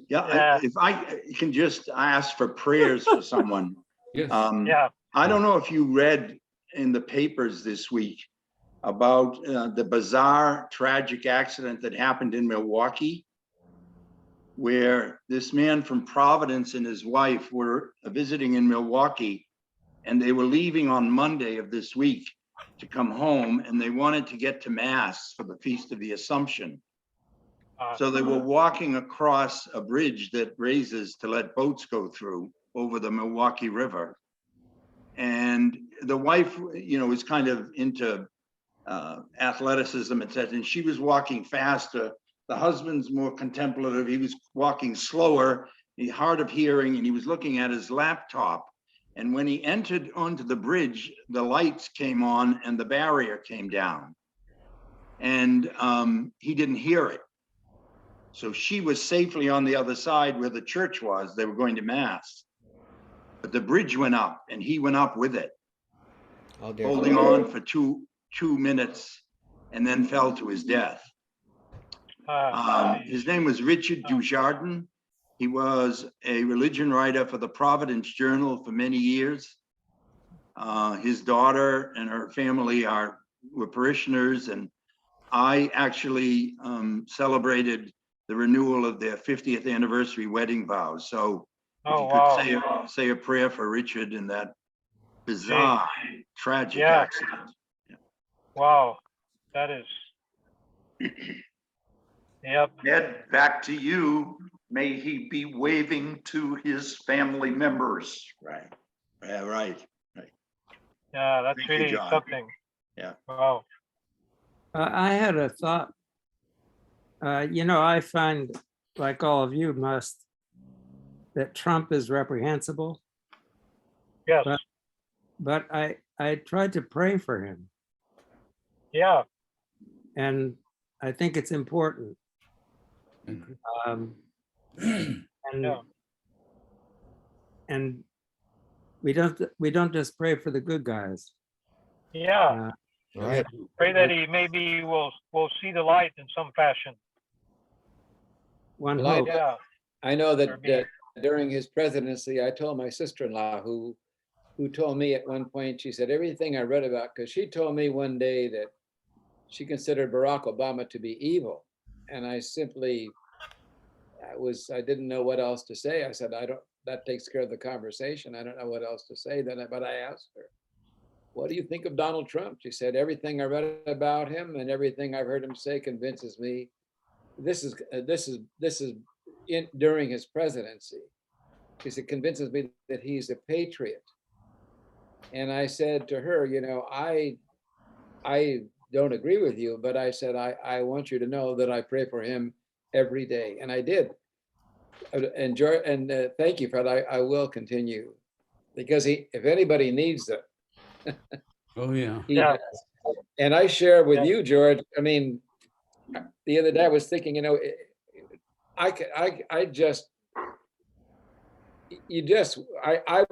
G: Yeah.
E: if I can just ask for prayers for someone.
A: Yes.
G: Yeah.
E: I don't know if you read in the papers this week about the bizarre tragic accident that happened in Milwaukee, where this man from Providence and his wife were visiting in Milwaukee, and they were leaving on Monday of this week to come home, and they wanted to get to Mass for the Feast of the Assumption. So they were walking across a bridge that raises to let boats go through over the Milwaukee River. And the wife, you know, was kind of into athleticism, etc. And she was walking faster. The husband's more contemplative. He was walking slower, hard of hearing, and he was looking at his laptop. And when he entered onto the bridge, the lights came on and the barrier came down. And he didn't hear it. So she was safely on the other side where the church was. They were going to Mass. But the bridge went up and he went up with it,
B: Oh, dear.
E: holding on for two minutes, and then fell to his death. His name was Richard Dujardin. He was a religion writer for the Providence Journal for many years. His daughter and her family were parishioners, and I actually celebrated the renewal of their 50th anniversary wedding vows. So if
G: Oh,
E: you
G: wow.
E: could say a prayer for Richard in that bizarre, tragic
G: Yeah.
E: accident.
G: Wow. That is. Yep.
F: Ed, back to you. May he be waving to his family members.
E: Right. Yeah, right.
G: Yeah, that's
E: Thank you,
G: really
E: John.
G: something.
E: Yeah.
G: Wow.
C: I had a thought. You know, I find, like all of you must, that Trump is reprehensible,
G: Yes.
C: but I tried to pray for him,
G: Yeah.
C: and I think it's important.
A: Mhm.
C: And
G: Yeah.
C: and we don't just pray for the good guys.
G: Yeah.
B: Right.
G: Pray that he maybe will see the light in some fashion.
C: One
I: Well,
C: hope.
G: Yeah.
I: I know
G: Or
I: that
G: be-
I: during his presidency, I told my sister-in-law who told me at one point, she said, everything I read about, because she told me one day that she considered Barack Obama to be evil. And I simply, I didn't know what else to say. I said, that takes care of the conversation. I don't know what else to say then, but I asked her, what do you think of Donald Trump? She said, everything I read about him and everything I've heard him say convinces me this is during his presidency. She said, convinces me that he's a patriot. And I said to her, I don't agree with you, but I said, I want you to know that I pray for him every day. And I did. And thank you for that. I will continue, because if anybody needs it.
A: Oh, yeah.
G: Yeah.
I: And I share with
G: Yeah.
I: you, George, I mean, the other day I was thinking, I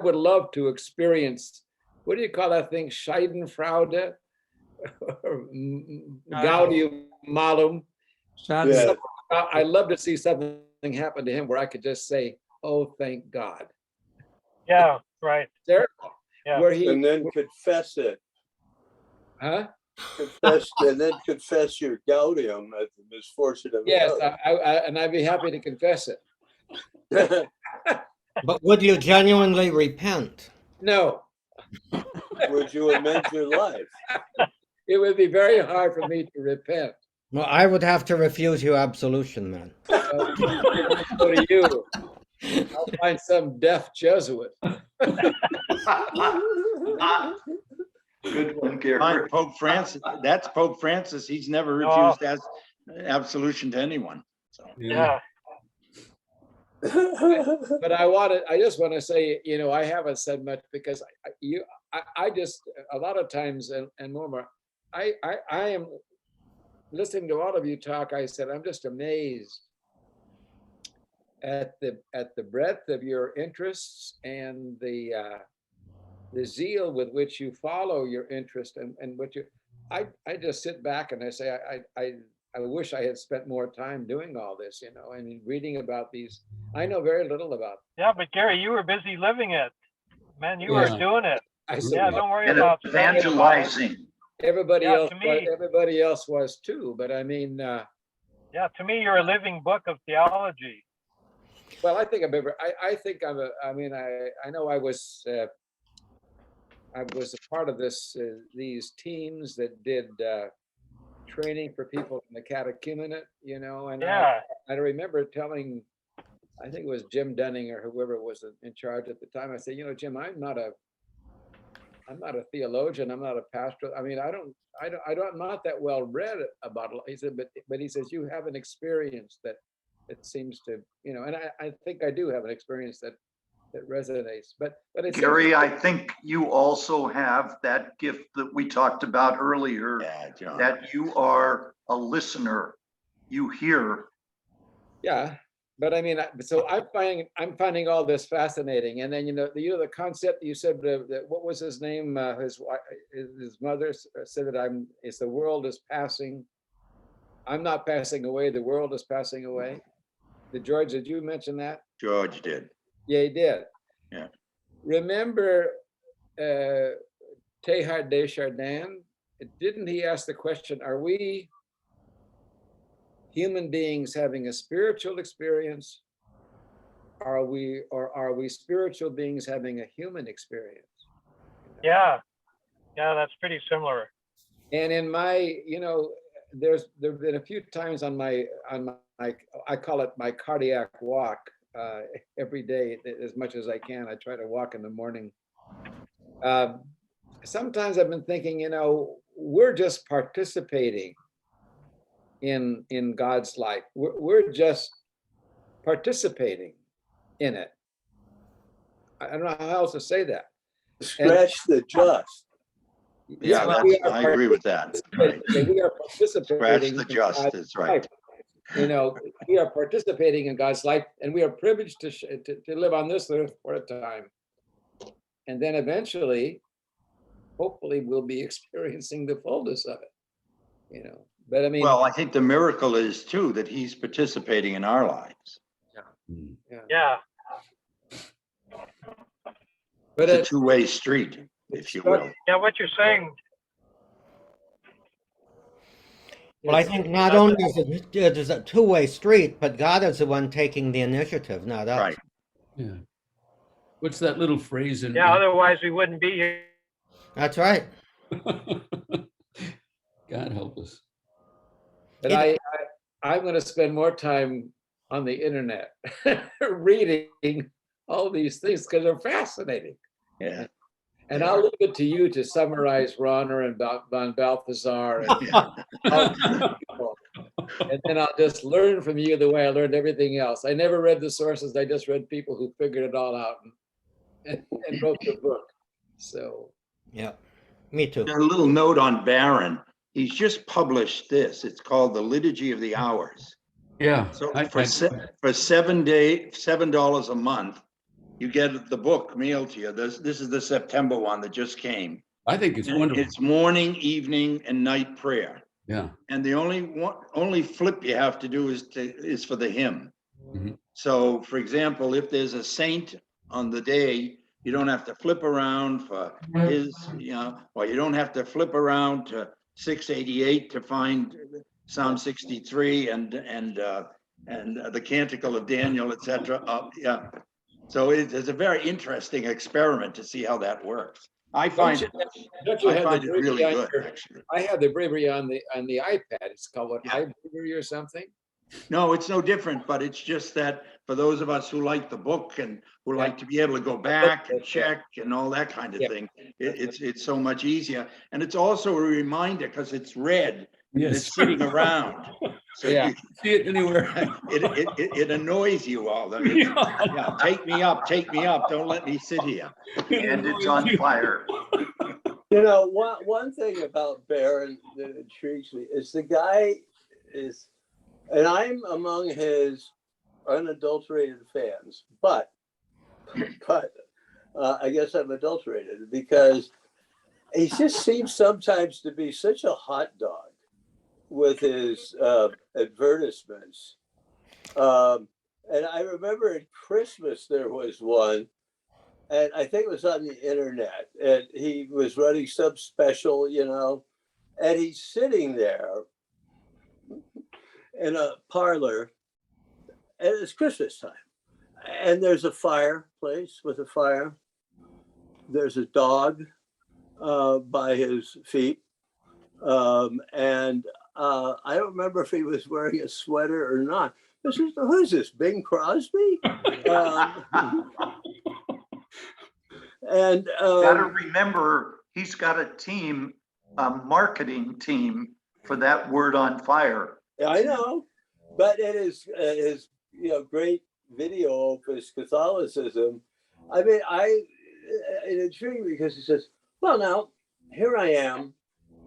I: would love to experience, what do you call that thing? Schadenfreude? Gaudium malum.
D: Yeah.
I: I'd love to see something happen to him where I could just say, oh, thank God.
G: Yeah, right.
I: Terrible.
G: Yeah.
I: Where he,
D: And then confess it.
I: huh?
D: Confess your gaudium at the misfortune of
I: Yes,
D: another.
I: and I'd be happy to confess it.
B: But would you genuinely repent?
I: No,
D: Would you amend your life?
I: it would be very hard for me to repent.
B: Well, I would have to refuse you absolution then.
I: Go to you. I'll find some deaf Jesuit.
F: Good one,
E: Fine,
F: Gary.
E: Pope Francis, that's Pope Francis. He's never
G: Oh.
E: refused as absolution to anyone. So,
G: Yeah.
I: But I just want to say, I haven't said much because I just, a lot of times, and more, I am listening to all of you talk. I said, I'm just amazed at the breadth of your interests and the zeal with which you follow your interest and what you, I just sit back and I say, I wish I had spent more time doing all this, I mean, reading about these. I know very little about.
G: Yeah, but Gary, you were busy living it. Man, you
A: Yeah.
G: were doing it.
I: I
G: Yeah,
I: said,
G: don't worry
F: And
G: about studying about it.
F: evangelizing.
I: everybody
G: Yeah,
I: else,
G: to me-
I: everybody else was too, but I mean,
G: Yeah, to me, you're a living book of theology.
I: well, I think I think I know I was a part of these teams that did training for people in the catechumenate, and
G: Yeah,
I: I remember telling, I think it was Jim Dunning or whoever was in charge at the time. I said, Jim, I'm not a theologian. I'm not a pastor. I mean, I'm not that well read about it. He said, but he says, you have an experience that seems to, and I think I do have an experience that resonates, but it's.
F: Gary, I think you also have that gift that we talked about earlier,
E: yeah, John.
F: that you are a listener. You hear.
I: Yeah, but I mean, so I'm finding all this fascinating, and then the concept you said that what was his name? His mother said that it's the world is passing. I'm not passing away. The world is passing away. George, did you mention that?
E: George did.
I: Yeah, he did.
E: Yeah.
I: Remember Teilhard de Chardin? Didn't he ask the question, are we human beings having a spiritual experience? Are we spiritual beings having a human experience?
G: yeah, that's pretty similar.
I: And in my, there've been a few times on my I call it my cardiac walk. Every day, as much as I can, I try to walk in the morning. Sometimes I've been thinking, we're just participating in God's life. We're just participating in it. I don't know how else to say that.
D: Scratch the just.
E: Yeah, I agree with that. Right.
I: We are
E: Scratch
I: participating.
E: the
I: in
E: just,
I: God's
E: that's right.
I: life. We are participating in God's life, and we are privileged to live on this earth for a time. And then eventually, hopefully, we'll be experiencing the fullness of it. But I mean,
E: Well, I think the miracle is too that he's participating in our lives.
A: Mm.
G: Yeah,
I: But
E: It's a two-way street, if you will.
G: Yeah, what you're saying,
B: Well, I think not only is it is a two-way street, but God is the one taking the initiative, not us.
E: Right.
A: Yeah. What's that little phrase in?
G: yeah, otherwise we wouldn't be here.
B: That's right.
A: God help us.
I: But I'm going to spend more time on the internet reading all these things because they're fascinating.
E: Yeah.
I: And I'll leave it to you to summarize Ronner and Von Balthasar. And then I'll just learn from you the way I learned everything else. I never read the sources. I just read people who figured it all out and wrote the book. So.
B: Yeah, me too.
E: A little note on Barron. He's just published this. It's called The Liturgy of the Hours.
A: Yeah.
E: So for $7 a month, you get the book mailed to you. This is the September one that just came.
A: I think it's
E: And
A: wonderful.
E: it's morning, evening, and night prayer.
A: Yeah.
E: And the only flip you have to do is for the hymn.
A: Mhm.
E: So, for example, if there's a saint on the day, you don't have to flip around for his, or you don't have to flip around to 688 to find Psalm 63 and the Canticle of Daniel, etc. Yeah. So it's a very interesting experiment to see how that works. I find it really good, actually.
I: I have the Breviary on the iPad. It's called what,
E: Yeah.
I: iBreviary or something?
E: No, it's no different, but it's just that for those of us who like the book and who like to be able to go back and check and all that kind of
I: Yeah.
E: thing, it's so much easier. And it's also a reminder because it's red and
A: Yes.
E: it's sitting around. So
I: Yeah.
E: you-
A: See it anywhere.
E: it annoys you all. Yeah, take me up, don't let me sit here.
F: And it's on fire.
D: One thing about Barron that intrigues me is the guy is, and I'm among his unadulterated fans, but I guess I'm adulterated because he just seems sometimes to be such a hot dog with his advertisements. And I remember at Christmas there was one, and I think it was on the internet, and he was running some special, and he's sitting there in a parlor, and it's Christmas time. And there's a fireplace with a fire. There's a dog by his feet. And I don't remember if he was wearing a sweater or not. Who's this, Bing Crosby? And
F: Gotta remember, he's got a team, a marketing team for that word on fire.
D: I know, but it is his great video opus, Catholicism. I mean, it intrigued me because he says, well, now here I am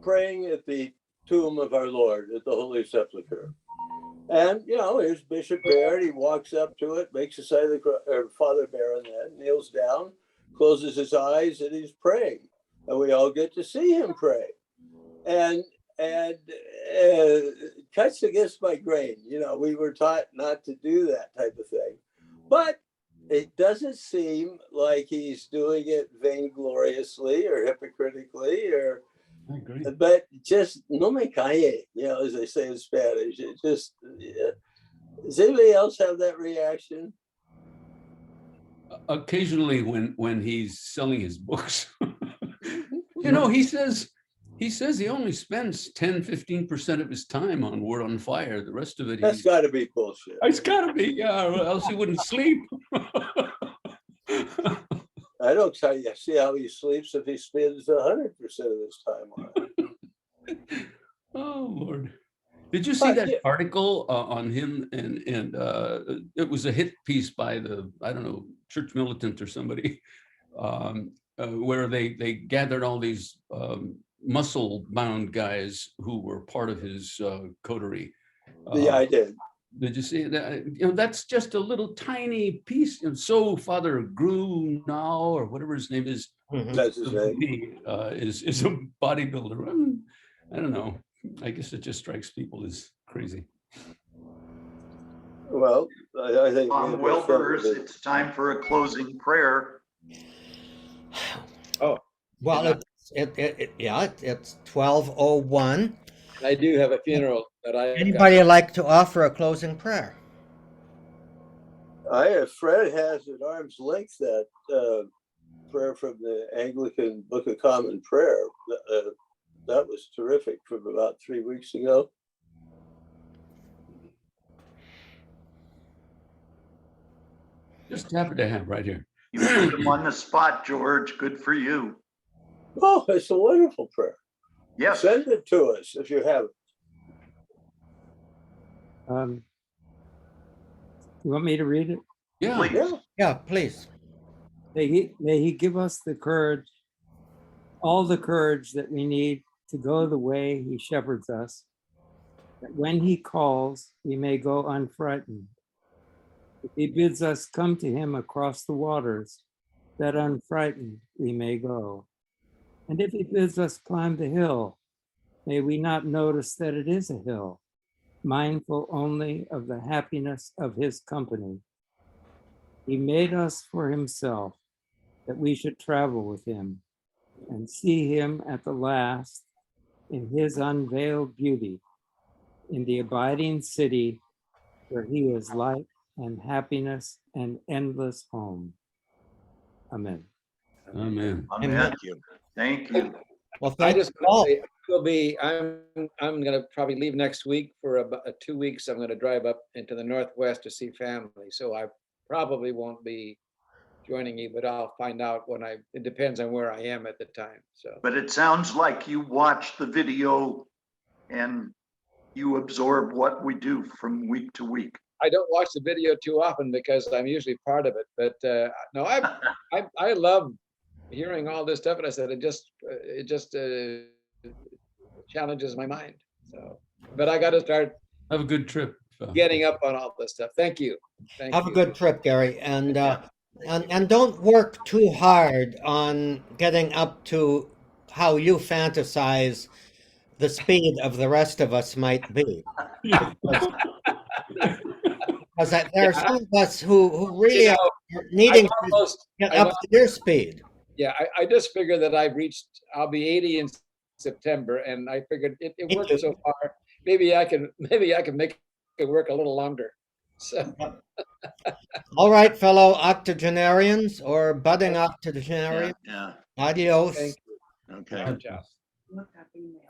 D: praying at the tomb of our Lord at the Holy Sepulchre. And, here's Bishop Barron. He walks up to it, makes a sign of the cross, or Father Barron then, kneels down, closes his eyes, and he's praying. And we all get to see him pray. And cuts against my grain. We were taught not to do that type of thing. But it doesn't seem like he's doing it vaingloriously or hypocritically or,
A: I agree.
D: but just no me calle, as they say in Spanish. It just, does anybody else have that reaction?
A: Occasionally when he's selling his books, he says he only spends 10-15% of his time on Word on Fire. The rest of it,
D: That's got to be bullshit.
A: it's gotta be, yeah, or else he wouldn't sleep.
D: I don't see how he sleeps if he spends 100% of his time on it.
A: Oh, Lord. Did you see that article on him? And it was a hit piece by I don't know, Church Militant or somebody, where they gathered all these muscle-bound guys who were part of his coterie.
D: Yeah, I did.
A: Did you see that? That's just a little tiny piece. And so Father Grunau, or whatever his name is,
D: That's his name.
A: is a bodybuilder. I don't know. I guess it just strikes people as crazy.
D: Well, I think
F: Wilbur, it's time for a closing prayer.
B: Well,
I: And
B: it's 12:01.
I: I do have a funeral that I.
B: Anybody like to offer a closing prayer?
D: Fred has at arm's length that prayer from the Anglican Book of Common Prayer. That was terrific from about 3 weeks ago.
A: Just happy to have right here.
F: You put him on the spot, George. Good for you.
D: Oh, it's a wonderful prayer.
F: Yes.
D: Send it to us if you have it.
C: You want me to read it?
A: Yeah.
F: Please.
D: Yeah.
B: Yeah, please.
C: May he give us the courage, all the courage that we need to go the way he shepherds us, that when he calls, we may go unfrightened. If he bids us come to him across the waters, that unfrightened we may go. And if he bids us climb the hill, may we not notice that it is a hill, mindful only of the happiness of his company. He made us for himself, that we should travel with him and see him at the last in his unveiled beauty, in the abiding city where he is light and happiness and endless home. Amen.
A: Amen.
F: Amen. Thank you.
B: Well,
I: I
B: thank
I: just
B: you all.
I: will be. I'm gonna probably leave next week for about 2 weeks. I'm gonna drive up into the Northwest to see family, so I probably won't be joining you, but I'll find out when it depends on where I am at the time. So
F: But it sounds like you watch the video and you absorb what we do from week to week.
I: I don't watch the video too often because I'm usually part of it. But no, I love hearing all this stuff, and I said it just challenges my mind. So, but I got to start
A: Have a good trip.
I: getting up on all this stuff. Thank you. Thank
B: Have a
I: you.
B: good trip, Gary, and don't work too hard on getting up to how you fantasize the speed of the rest of us might be. Because there are some of us who really
I: You know,
B: are needing
I: I'm
B: to
I: almost,
B: get
I: I'm
B: up to your speed.
I: yeah, I just figured that I'll be 80 in September, and I figured it
B: Me
I: worked
B: too.
I: so far. Maybe I can make it work a little longer. So
B: All right, fellow octogenarians or budding octogenarians,
F: Yeah,
B: adios.
I: thank you.
F: okay.
I: Ciao, ciao.
H: Look up email.